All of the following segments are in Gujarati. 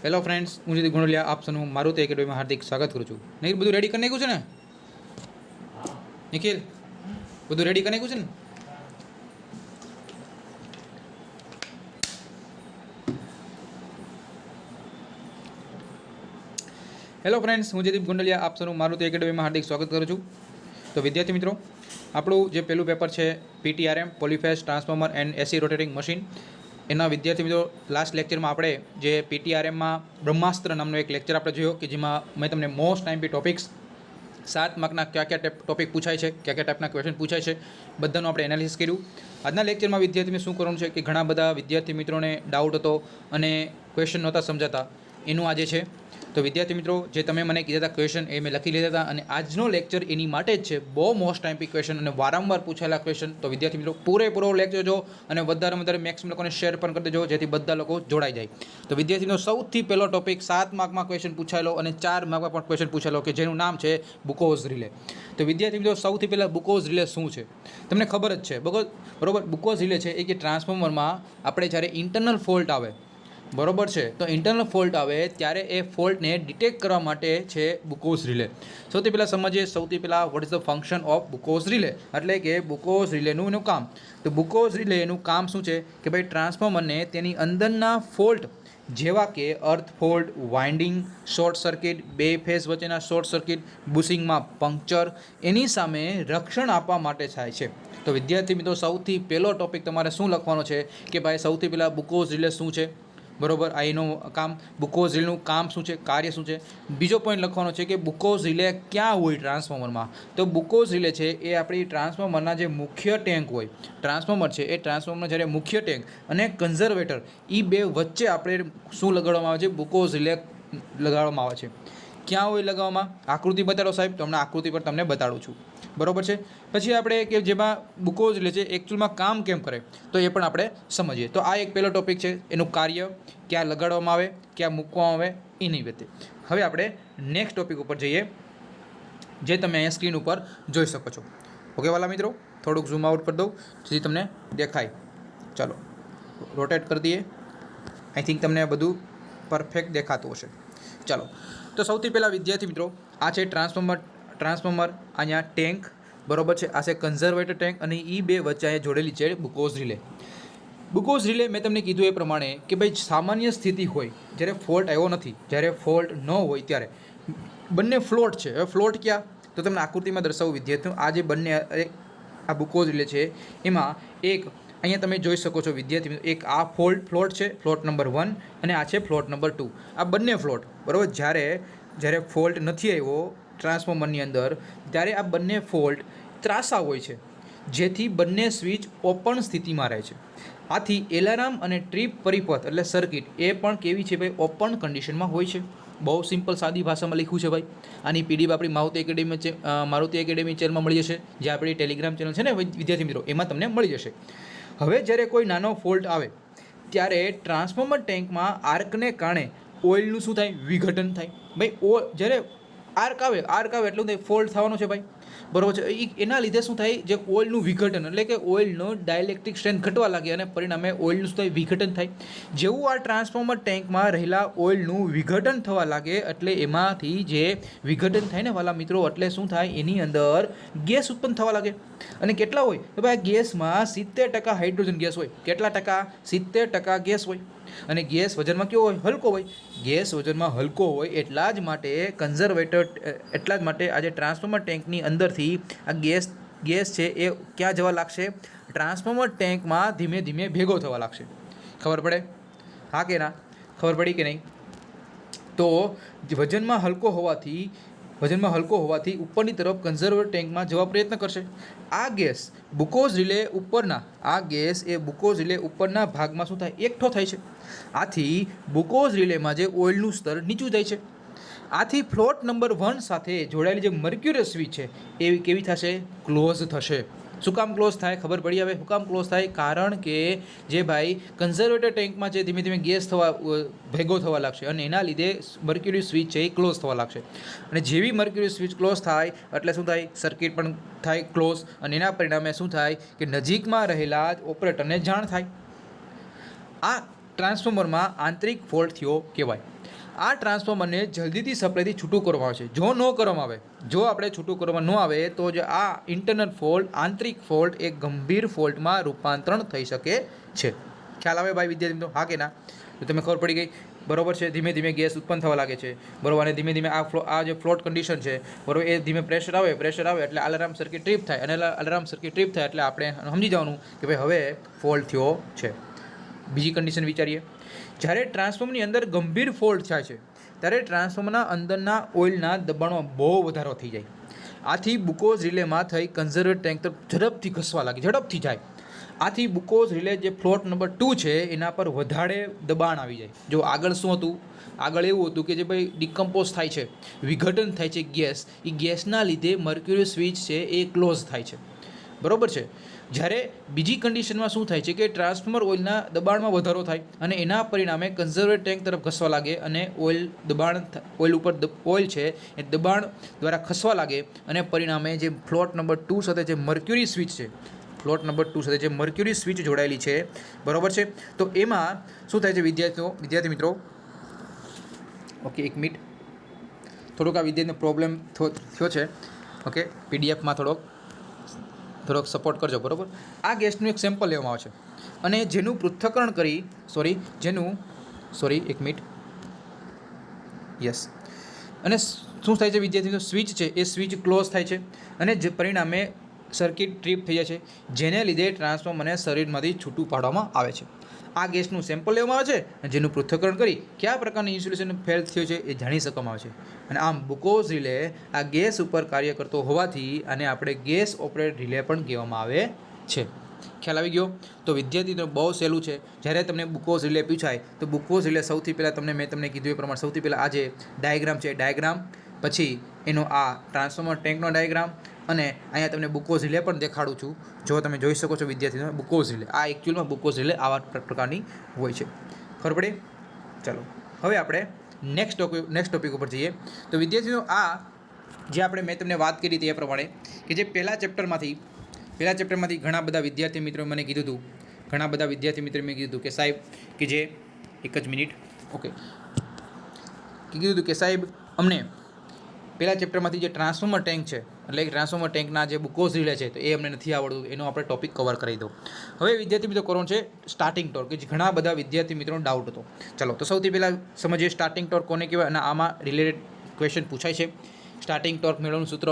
હેલો ફ્રેન્ડ્સ, હું જીતી ગુણલિયા આપ સૌનું મારુતિ એકેડમીમાં હાર્દિક સ્વાગત કરું છું. નિખિલ, બધું રેડી કરી નાખ્યું છે ને? નિખિલ, બધું રેડી કરી નાખ્યું છે ને? હેલો ફ્રેન્ડ્સ, હું જીતી ગુંડલિયા આપ સૌનું મારુતિ એકેડમીમાં હાર્દિક સ્વાગત કરું છું. તો વિદ્યાર્થી મિત્રો, આપણું જે પહેલું પેપર છે PTRM polyphase transformer and AC rotating machine, એના વિદ્યાર્થી મિત્રો લાસ્ટ લેક્ચરમાં આપણે જે PTRMમાં બ્રહ્માસ્ત્ર નામનો એક લેક્ચર આપણે જોયો કે જેમાં મેં તમને મોસ્ટ ટાઈમ ટોપિક્સ 7 માર્કના કયા ટોપિક પૂછાય છે, કયા ટાઈપના ક્વેશ્ચન પૂછાય છે, બધાનું આપણે એનાલિસિસ કર્યું. આજના લેક્ચરમાં વિદ્યાર્થીને શું કરવાનું છે કે ઘણા બધા વિદ્યાર્થી મિત્રોને ડાઉટ હતો અને ક્વેશ્ચન નહોતા સમજાતા, એનું આજે છે. તો વિદ્યાર્થી મિત્રો, જે તમે મને કીધા હતા ક્વેશ્ચન એ મેં લખી લીધા હતા અને આજનો લેક્ચર એની માટે જ છે. બહુ મોસ્ટ ટાઈમ ક્વેશ્ચન અને વારંવાર પૂછાયેલા ક્વેશ્ચન. તો વિદ્યાર્થી મિત્રો, પૂરેપૂરો લેક્ચર જો અને વધારે મેક્સિમમ લોકોને શેર પણ કરી દેજો, જેથી બધા લોકો જોડાઈ જાય. તો વિદ્યાર્થી મિત્રો, સૌથી પહેલો ટોપિક 7 માર્કમાં ક્વેશ્ચન પૂછાયેલો અને 4 માર્કમાં પણ ક્વેશ્ચન પૂછાયેલો કે જેનું નામ છે બુકોઝ રિલે. તો વિદ્યાર્થી મિત્રો, સૌથી પહેલાં બુકોઝ રિલે શું છે તમને ખબર જ છે બરોબર. બુકોઝ રિલે છે એ કે ટ્રાન્સફોર્મરમાં આપણે જ્યારે ઇન્ટરનલ ફોલ્ટ આવે, બરોબર છે, તો ઇન્ટરનલ ફોલ્ટ આવે ત્યારે એ ફોલ્ટને ડિટેક્ટ કરવા માટે છે બુકોઝ રિલે. સૌથી પહેલાં સમજીએ what is the function of Buchholz relay, એટલે કે બુકોઝ રિલેનું એનું કામ. તો બુકોઝ રિલે એનું કામ શું છે કે ભાઈ ટ્રાન્સફોર્મરને તેની અંદરના ફોલ્ટ જેવા કે અર્થ ફોલ્ટ, વાઇન્ડિંગ શોર્ટ સર્કિટ, બે ફેઝ વચ્ચેના શોર્ટ સર્કિટ, બુશિંગમાં પંક્ચર, એની સામે રક્ષણ આપવા માટે થાય છે. તો વિદ્યાર્થી મિત્રો, સૌથી પહેલો ટોપિક તમારે શું લખવાનો છે કે ભાઈ સૌથી પહેલાં બુકોઝ રિલે શું છે, બરોબર, આ એનું કામ. બુકોઝ રિલેનું કામ શું છે, કાર્ય શું છે. બીજો પોઈન્ટ લખવાનો છે કે બુકોઝ રિલે ક્યાં હોય ટ્રાન્સફોર્મરમાં. તો બુકોઝ રિલે છે એ આપણી ટ્રાન્સફોર્મરના જે મુખ્ય ટેન્ક હોય, ટ્રાન્સફોર્મર છે એ ટ્રાન્સફોર્મરના જ્યારે મુખ્ય ટેન્ક અને કન્ઝર્વેટર એ બે વચ્ચે આપણે શું લગાડવામાં આવે છે, બુકોઝ રિલે લગાડવામાં આવે છે. ક્યાં હોય લગાવવામાં, આકૃતિ બતાડો સાહેબ, તો હમણાં આકૃતિ પર તમને બતાડું છું, બરોબર છે. પછી આપણે કે જેમાં બુકોઝ રિલે છે એકચ્યુઅલમાં કામ કેમ કરે તો એ પણ આપણે સમજીએ. તો આ એક પહેલો ટોપિક છે, એનું કાર્ય, ક્યાં લગાડવામાં આવે, ક્યાં મૂકવામાં આવે, એની રીતે. હવે આપણે નેક્સ્ટ ટોપિક ઉપર જઈએ, જે તમે અહીંયા સ્ક્રીન ઉપર જોઈ શકો છો. ઓકે વાલા મિત્રો, થોડુંક ઝૂમ આઉટ કરી દઉં જેથી તમને દેખાય. ચાલો રોટેટ કરી દઈએ. આઈ થિંક તમને બધું પરફેક્ટ દેખાતું હશે. ચાલો, તો સૌથી પહેલાં વિદ્યાર્થી મિત્રો, આ છે ટ્રાન્સફોર્મર, અહીંયા ટેન્ક, બરોબર છે, આ છે કન્ઝર્વેટર ટેન્ક અને એ બે વચ્ચે અહીંયા જોડેલી છે બુકોઝ રિલે. બુકોઝ રિલે મેં તમને કીધું એ પ્રમાણે કે ભાઈ સામાન્ય સ્થિતિ હોય જ્યારે ફોલ્ટ આવ્યો નથી, જ્યારે ફોલ્ટ ન હોય ત્યારે બંને ફ્લોટ છે. હવે ફ્લોટ ક્યાં, તો તમને આકૃતિમાં દર્શાવું વિદ્યાર્થીઓ. આ જે બંને આ બુકોઝ રિલે છે એમાં એક અહીંયા તમે જોઈ શકો છો વિદ્યાર્થી મિત્રો, એક આ ફ્લોટ છે, ફ્લોટ નંબર 1, અને આ છે ફ્લોટ નંબર 2. આ બંને ફ્લોટ, બરાબર. જ્યારે ફોલ્ટ નથી આવ્યો ટ્રાન્સફોર્મરની અંદર ત્યારે આ બંને ફોલ્ટ ત્રાસા હોય છે, જેથી બંને સ્વિચ ઓપન સ્થિતિમાં રહે છે. આથી એલાર્મ અને ટ્રીપ પરિપથ એટલે સર્કિટ એ પણ કેવી છે ભાઈ, ઓપન કન્ડિશનમાં હોય છે. બહુ સિમ્પલ સાદી ભાષામાં લખ્યું છે ભાઈ. આની પીડીએફ આપણી મારુતિ એકેડેમી ચેનલમાં મળી જશે, જે આપણી ટેલિગ્રામ ચેનલ છે ને વિદ્યાર્થી મિત્રો, એમાં તમને મળી જશે. હવે જ્યારે કોઈ નાનો ફોલ્ટ આવે ત્યારે ટ્રાન્સફોર્મર ટેન્કમાં આર્કને કારણે ઓઇલનું શું થાય, વિઘટન થાય ભાઈ. જ્યારે આર્ક આવે એટલું થાય ફોલ્ટ થવાનો છે ભાઈ, બરોબર છે. એના લીધે શું થાય, જે ઓઇલનું વિઘટન એટલે કે ઓઇલનો ડાયલેક્ટ્રિક સ્ટ્રેન્થ ઘટવા લાગે અને પરિણામે ઓઇલનું શું થાય, વિઘટન થાય. જેવું આ ટ્રાન્સફોર્મર ટેન્કમાં રહેલા ઓઇલનું વિઘટન થવા લાગે એટલે એમાંથી જે વિઘટન થાય ને વાલા મિત્રો, એટલે શું થાય, એની અંદર ગેસ ઉત્પન્ન થવા લાગે. અને કેટલા હોય તો ભાઈ, ગેસમાં 70% હાઇડ્રોજન ગેસ હોય. કેટલા ટકા, 70% ગેસ હોય. અને ગેસ વજનમાં કેવો હોય, હલકો હોય. ગેસ વજનમાં હલકો હોય એટલા જ માટે આજે ટ્રાન્સફોર્મર ટેન્કની અંદરથી આ ગેસ છે એ ક્યાં જવા લાગશે, ટ્રાન્સફોર્મર ટેન્કમાં ધીમે ધીમે ભેગો થવા લાગશે. ખબર પડે, હા કે ના, ખબર પડી કે નહીં? તો વજનમાં હલકો હોવાથી ઉપરની તરફ કન્ઝર્વેટર ટેન્કમાં જવા પ્રયત્ન કરશે. આ ગેસ બુકોઝ રિલે ઉપરના ભાગમાં શું થાય, એકઠો થાય છે. આથી બુકોઝ રિલેમાં જે ઓઇલનું સ્તર નીચું જાય છે. આથી ફ્લોટ નંબર 1 સાથે જોડાયેલી જે મર્ક્યુરી સ્વિચ છે એ કેવી થશે, ક્લોઝ થશે. શું કામ ક્લોઝ થાય, ખબર પડી હવે શું કામ ક્લોઝ થાય? કારણ કે જે ભાઈ કન્ઝર્વેટર ટેન્કમાં જે ધીમે ધીમે ગેસ ભેગો થવા લાગશે અને એના લીધે મર્ક્યુરી સ્વિચ છે એ ક્લોઝ થવા લાગશે. અને જેવી મર્ક્યુરી સ્વિચ ક્લોઝ થાય એટલે શું થાય, સર્કિટ પણ થાય ક્લોઝ, અને એના પરિણામે શું થાય કે નજીકમાં રહેલા ઓપરેટરને જાણ થાય. આ ટ્રાન્સફોર્મરમાં આંતરિક ફોલ્ટ થયો કહેવાય. આ ટ્રાન્સફોર્મરને જલ્દીથી સપ્લાયથી છૂટું કરવામાં આવે છે. જો ન કરવામાં આવે, જો આપણે છૂટું કરવામાં ન આવે તો જ આ ઇન્ટરનલ ફોલ્ટ, આંતરિક ફોલ્ટ એ ગંભીર ફોલ્ટમાં રૂપાંતરણ થઈ શકે છે. ખ્યાલ આવે ભાઈ વિદ્યાર્થી મિત્રો? હા કે ના? તો તમે ખબર પડી ગઈ, બરોબર છે. ધીમે ધીમે ગેસ ઉત્પન્ન થવા લાગે છે, બરોબર, અને ધીમે ધીમે આ જે ફ્લોટ કન્ડિશન છે, બરોબર, એ ધીમે પ્રેશર આવે એટલે અલાર્મ સર્કિટ ટ્રીપ થાય, અને અલાર્મ સર્કિટ ટ્રીપ થાય એટલે આપણે સમજી જવાનું કે ભાઈ હવે ફોલ્ટ થયો છે. બીજી કન્ડિશન વિચારીએ, જ્યારે ટ્રાન્સફોર્મરની અંદર ગંભીર ફોલ્ટ થાય છે ત્યારે ટ્રાન્સફોર્મરના અંદરના ઓઇલના દબાણમાં બહુ વધારો થઈ જાય. આથી બુકોઝ રિલેમાં થઈ કન્ઝર્વેટર ટેન્ક તરફ ઝડપથી ઘસવા લાગે, ઝડપથી જાય. આથી બુકોઝ રિલે જે ફ્લોટ નંબર 2 છે એના પર વધારે દબાણ આવી જાય. જો આગળ શું હતું? આગળ એવું હતું કે જે ભાઈ ડિકમ્પોઝ થાય છે, વિઘટન થાય છે ગેસ, એ ગેસના લીધે મર્ક્યુરી સ્વિચ છે એ ક્લોઝ થાય છે, બરોબર છે. જ્યારે બીજી કન્ડિશનમાં શું થાય છે કે ટ્રાન્સફોર્મર ઓઇલના દબાણમાં વધારો થાય અને એના પરિણામે કન્ઝર્વેટર ટેન્ક તરફ ઘસવા લાગે અને ઓઇલ ઉપર ઓઇલ છે એ દબાણ દ્વારા ખસવા લાગે અને પરિણામે જે ફ્લોટ નંબર 2 સાથે જે મર્ક્યુરી સ્વિચ છે, ફ્લોટ નંબર 2 સાથે જે મર્ક્યુરી સ્વિચ જોડાયેલી છે, બરોબર છે, તો એમાં શું થાય છે વિદ્યાર્થી મિત્રો? ઓકે, એક મિનિટ, થોડોક આ વિદ્યાર્થીનો પ્રોબ્લેમ થયો છે. ઓકે, પીડીએફમાં થોડોક સપોર્ટ કરજો, બરાબર. આ ગેસનું એક સેમ્પલ લેવામાં આવે છે અને જેનું પૃથ્થકરણ કરી એક મિનિટ, યસ, અને શું થાય છે વિદ્યાર્થીઓ? સ્વિચ છે એ સ્વિચ ક્લોઝ થાય છે અને જે પરિણામે સર્કિટ ટ્રીપ થઈ જાય છે, જેને લીધે ટ્રાન્સફોર્મરને શરીરમાંથી છૂટું પાડવામાં આવે છે. આ ગેસનું સેમ્પલ લેવામાં આવે છે અને જેનું પૃથ્થકરણ કરી કયા પ્રકારની ઇન્સ્યુલેશન ફેલ થયું છે એ જાણી શકવામાં આવે છે. અને આમ બુકોઝ રિલે આ ગેસ ઉપર કાર્ય કરતો હોવાથી આને આપણે ગેસ ઓપરેટ રિલે પણ કહેવામાં આવે છે. ખ્યાલ આવી ગયો? તો વિદ્યાર્થીઓ બહુ સહેલું છે. જ્યારે તમને બુકોઝ રિલે પૂછાય તો બુકોઝ રિલે સૌથી પહેલાં મેં તમને કીધું એ પ્રમાણે સૌથી પહેલાં આ જે ડાયાગ્રામ છે, ડાયાગ્રામ, પછી એનો આ ટ્રાન્સફોર્મર ટેન્કનો ડાયાગ્રામ, અને અહીંયા તમને બુકોઝ રિલે પણ દેખાડું છું. જો તમે જોઈ શકો છો વિદ્યાર્થીઓ, બુકોઝ રિલે આ એકચ્યુઅલમાં બુકોઝ રિલે આવા પ્રકારની હોય છે. ખબર પડી? ચાલો હવે આપણે નેક્સ્ટ ટોપિક ઉપર જઈએ. તો વિદ્યાર્થીઓ આ જે મેં તમને વાત કરી હતી એ પ્રમાણે કે જે પહેલા ચેપ્ટરમાંથી ઘણા બધા વિદ્યાર્થી મિત્રોએ મને કીધું હતું, કે સાહેબ કે જે એક જ મિનિટ, ઓકે, કીધું હતું કે સાહેબ અમને પહેલા ચેપ્ટરમાંથી જે ટ્રાન્સફોર્મર ટેન્ક છે, એટલે કે ટ્રાન્સફોર્મર ટેન્કના જે બુકોઝ રિલે છે, તો એ અમને નથી આવડતું, એનો આપણે ટોપિક કવર કરી દો. હવે વિદ્યાર્થી મિત્રો કરવાનું છે સ્ટાર્ટિંગ ટોર્ક, કે જે ઘણા બધા વિદ્યાર્થી મિત્રોનો ડાઉટ હતો. ચલો તો સૌથી પહેલાં સમજીએ સ્ટાર્ટિંગ ટોર્ક કોને કહેવાય, અને આમાં રિલેટેડ ક્વેશ્ચન પૂછાય છે. સ્ટાર્ટિંગ ટોર્ક મેળવવાનું સૂત્ર,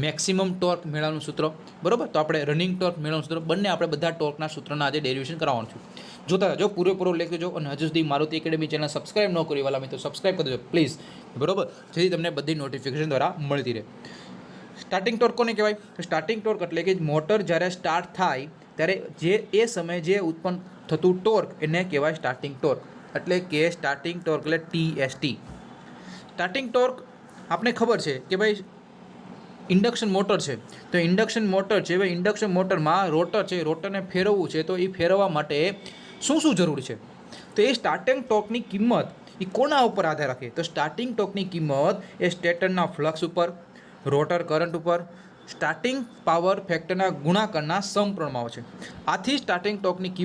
મેક્સિમમ ટોર્ક મેળવવાનું સૂત્ર, બરાબર. તો આપણે રનિંગ ટોર્ક મેળવવાનું સૂત્ર, બંને આપણે બધા ટોર્કના સૂત્રના આજે ડેરિવેશન કરાવવાનું છું. જોતા જો પૂરેપૂરો લેખજો, અને હજુ સુધી મારુતિ એકેડમી ચેનલ સબસ્ક્રાઇબ ન કરી વાલા મિત્રો સબસ્ક્રાઇબ કરી દેજો પ્લીઝ, બરાબર, જેથી તમને બધી નોટિફિકેશન દ્વારા મળતી રહે. સ્ટાર્ટિંગ ટોર્ક કોને કહેવાય? સ્ટાર્ટિંગ ટોર્ક એટલે કે મોટર જ્યારે સ્ટાર્ટ થાય ત્યારે એ સમયે જે ઉત્પન્ન થતું ટોર્ક એને કહેવાય સ્ટાર્ટિંગ ટોર્ક. એટલે કે સ્ટાર્ટિંગ ટોર્ક એટલે TST. સ્ટાર્ટિંગ ટોર્ક આપણે ખબર છે કે ભાઈ ઇન્ડક્શન મોટર છે, તો ઇન્ડક્શન મોટરમાં રોટર છે, રોટરને ફેરવવું છે, તો એ ફેરવવા માટે શું જરૂરી છે? તો એ સ્ટાર્ટિંગ ટોર્કની કિંમત એ કોના ઉપર આધાર રાખે? તો સ્ટાર્ટિંગ ટોર્કની કિંમત એ સ્ટેટરના ફ્લક્સ ઉપર, રોટર કરંટ ઉપર, સ્ટાર્ટિંગ પાવર ફેક્ટરના ગુણાકારના સમપ્રમાણમાં આવે છે. આથી સ્ટાર્ટિંગ ટોર્કની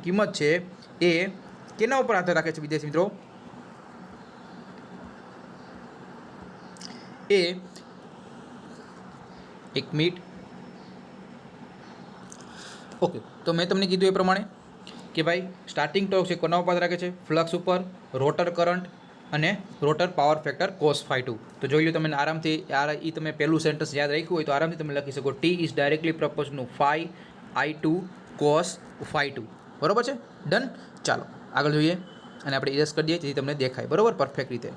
કિંમત છે એ કેના ઉપર આધાર રાખે છે વિદ્યાર્થી મિત્રો? એ એક મિનિટ, ઓકે, તો મેં તમને કીધું એ પ્રમાણે કે ભાઈ સ્ટાર્ટિંગ ટોર્ક છે કોના ઉપર રાખે છે? ફ્લક્સ ઉપર, રોટર કરંટ અને રોટર પાવર ફેક્ટર cos ∅2. તો જોઈ લો તમે આરામથી, એ તમે પહેલું સેન્ટેન્સ યાદ રાખ્યું હોય તો આરામથી તમે લખી શકો, T is directly proportional ∅I2 cos ∅2. બરાબર છે? ડન. ચાલો આગળ જોઈએ અને આપણે ઇરેઝ કરી દઈએ જેથી તમને દેખાય, બરાબર, પરફેક્ટ રીતે.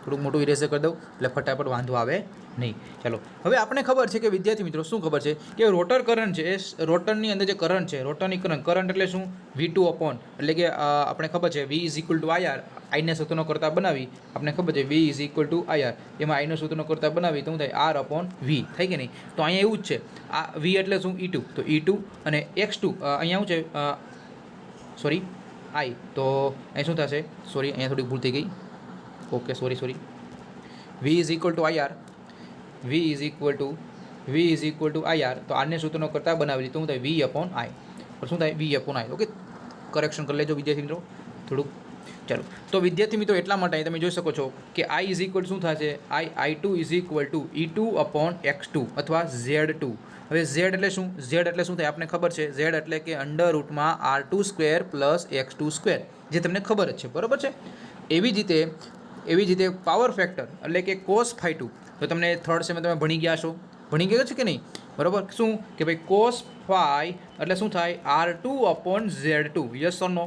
થોડુંક મોટું ઇરેઝર કરી દઉં એટલે ફટાફટ વાંધો આવે નહીં. ચાલો હવે આપણે ખબર છે કે વિદ્યાર્થી મિત્રો શું ખબર છે કે રોટર કરંટ છે, એ રોટરની અંદર જે કરંટ છે, રોટરની કરંટ એટલે શું? V2 અપોન, એટલે કે આપણે ખબર છે V is equal two IR, આઈને સૂત્રનો કરતા બનાવી આપણે ખબર છે V is equal two IR, એમાં આઈનો સૂત્રનો કરતા બનાવી તો શું થાય? R અપોન V થાય કે નહીં? તો અહીંયા એવું જ છે, આ V એટલે શું? E2, તો E2 અને X2 અહીંયા શું છે? સોરી I, તો અહીં શું થશે? સોરી અહીંયા થોડી ભૂલ થઈ ગઈ, okay, sorry, V is equal two IR, V is equal two IR, તો આરને સૂત્રનો કરતા બનાવી તો શું થાય? V અપોન I, પણ શું થાય? V upon I. Okay, correction કરી લેજો વિદ્યાર્થી મિત્રો, થોડુંક ચાલો, તો વિદ્યાર્થી મિત્રો એટલા માટે તમે જોઈ શકો છો કે આઈ ઇઝ ઇક્વલ શું થશે, I2 is equal two E2 upon X2 અથવા Z2. હવે ઝેડ એટલે શું, ઝેડ એટલે શું થાય આપણને ખબર છે, ઝેડ એટલે કે અંડર રૂટમાં R2² પ્લસ X2², જે તમને ખબર જ છે, બરાબર છે. એવી જ રીતે પાવર ફેક્ટર એટલે કે cos φ2, તો તમને થર્ડ સેમ તમે ભણી ગયા છે કે નહીં, બરાબર. શું કે ભાઈ cos φ એટલે શું થાય, R2 upon Z2, yes or no,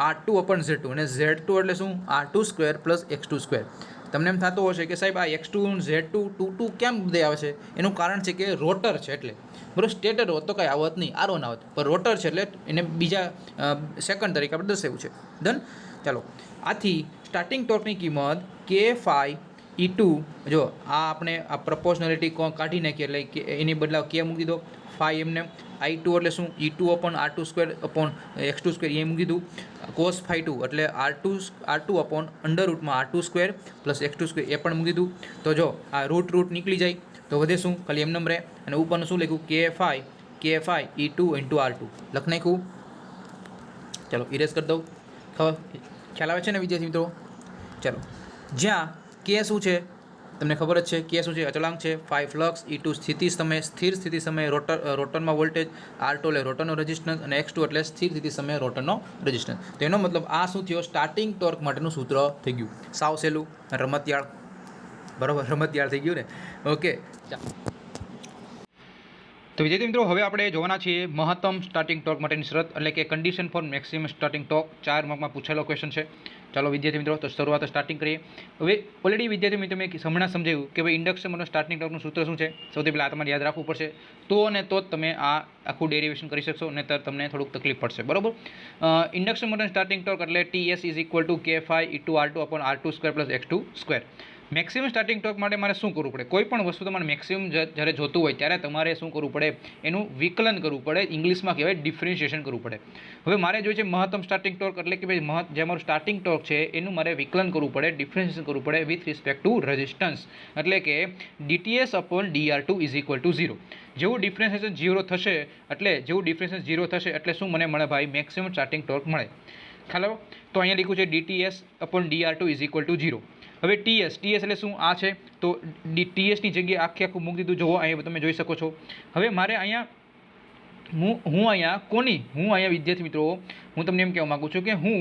R2 upon Z2, અને Z2 એટલે શું, R2² પ્લસ X2². તમને એમ થતું હશે કે સાહેબ આ X2 Z2 2 કેમ બધે આવે છે, એનું કારણ છે કે રોટર છે એટલે, બરાબર. સ્ટેટર હોત તો કાંઈ આવત નહીં, આરો ના આવત, પણ રોટર છે એટલે એને બીજા સેકન્ડ તરીકે આપણે દર્શાવ્યું છે. ડન. ચાલો, આથી સ્ટાર્ટિંગ ટોર્કની કિંમત K φ E2, જો આ આપણે આ પ્રપોર્શનાલિટી કાઢી નાખીએ એટલે કે એની બદલાવ K મૂકી દીધો, ફાઈ એમને I2 એટલે શું, E2 upon R2² upon X2² એ મૂકી દીધું, cos φ2 એટલે R2 અપોન અંડર રૂટમાં R2² પ્લસ X2² એ પણ મૂકી દીધું. તો જો આ રૂટ નીકળી જાય તો વધે શું, ખાલી એમ નંબર રહે, અને ઉપરનું શું લખ્યું, K φ E2 ઇન્ટુ R2 લખ નાખ્યું. ચાલો ઇરેઝ કરી દઉં, ખ્યાલ આવે છે ને વિદ્યાર્થી મિત્રો. ચાલો, જ્યાં K શું છે તમને ખબર જ છે, K શું છે, અચળાંક છે, φ ફ્લક્સ, E2 સ્થિર સ્થિતિ સમયે રોટરમાં વોલ્ટેજ, R2 એટલે રોટરનો રેઝિસ્ટન્સ, અને X2 એટલે સ્થિર સ્થિતિ સમયે રોટરનો રેઝિસ્ટન્સ. તો એનો મતલબ આ શું થયો, સ્ટાર્ટિંગ ટોર્ક માટેનું સૂત્ર થઈ ગયું. સાવ સહેલું, રમતિયાળ, બરાબર, રમતિયાળ થઈ ગયું ને. ઓકે, ચાલો. તો વિદ્યાર્થી મિત્રો હવે આપણે જોવાના છીએ મહત્તમ સ્ટાર્ટિંગ ટોર્ક માટેની શરત, એટલે કે condition for maximum starting torque. 4 માર્કમાં પૂછેલો ક્વેશ્ચન છે. ચાલો વિદ્યાર્થી મિત્રો, તો શરૂઆત સ્ટાર્ટિંગ કરીએ. હવે ઓલરેડી વિદ્યાર્થી મિત્રો મેં હમણાં સમજાવ્યું કે ભાઈ ઇન્ડક્શન માટે સ્ટાર્ટિંગ ટોર્કનું સૂત્ર શું છે. સૌથી પહેલાં આ તમારે યાદ રાખવું પડશે, તો જ તમે આ આખું ડેરિવેશન કરી શકશો, નહીંતર તમને થોડુંક તકલીફ પડશે, બરાબર. ઇન્ડક્શન માટે સ્ટાર્ટિંગ ટોર્ક એટલે TS is equal to K φ E2 R2 upon R2² plus X2². Maximum starting torque માટે મારે શું કરવું પડે, કોઈ પણ વસ્તુ તમારે મેક્સિમમ જ્યારે જોતું હોય ત્યારે તમારે શું કરવું પડે, એનું વિકલન કરવું પડે, ઇંગ્લિશમાં કહેવાય ડિફરન્શિએશન કરવું પડે. હવે મારે જોઈએ છે મહત્તમ સ્ટાર્ટિંગ ટોર્ક, એટલે કે ભાઈ જે મારું સ્ટાર્ટિંગ ટોર્ક છે એનું મારે વિકલન કરવું પડે, ડિફરન્શિએશન કરવું પડે વિથ રિસ્પેક્ટ ટુ રેઝિસ્ટન્સ, એટલે કે DTS upon DR2 is equal two 0. જેવું ડિફરન્શિએશન 0 થશે એટલે શું મને મળે ભાઈ, મેક્સિમમ સ્ટાર્ટિંગ ટોર્ક મળે. ખ્યાલ આવ્યો. તો અહીંયા લખ્યું છે DTS upon DR2 is equal two 0. હવે TS એટલે શું, આ છે, તો TSની જગ્યાએ આખું મૂકી દીધું. જુઓ અહીંયા તમે જોઈ શકો છો. હવે મારે અહીંયા હું અહીંયા વિદ્યાર્થી મિત્રો, હું તમને એમ કહેવા માગું છું કે હું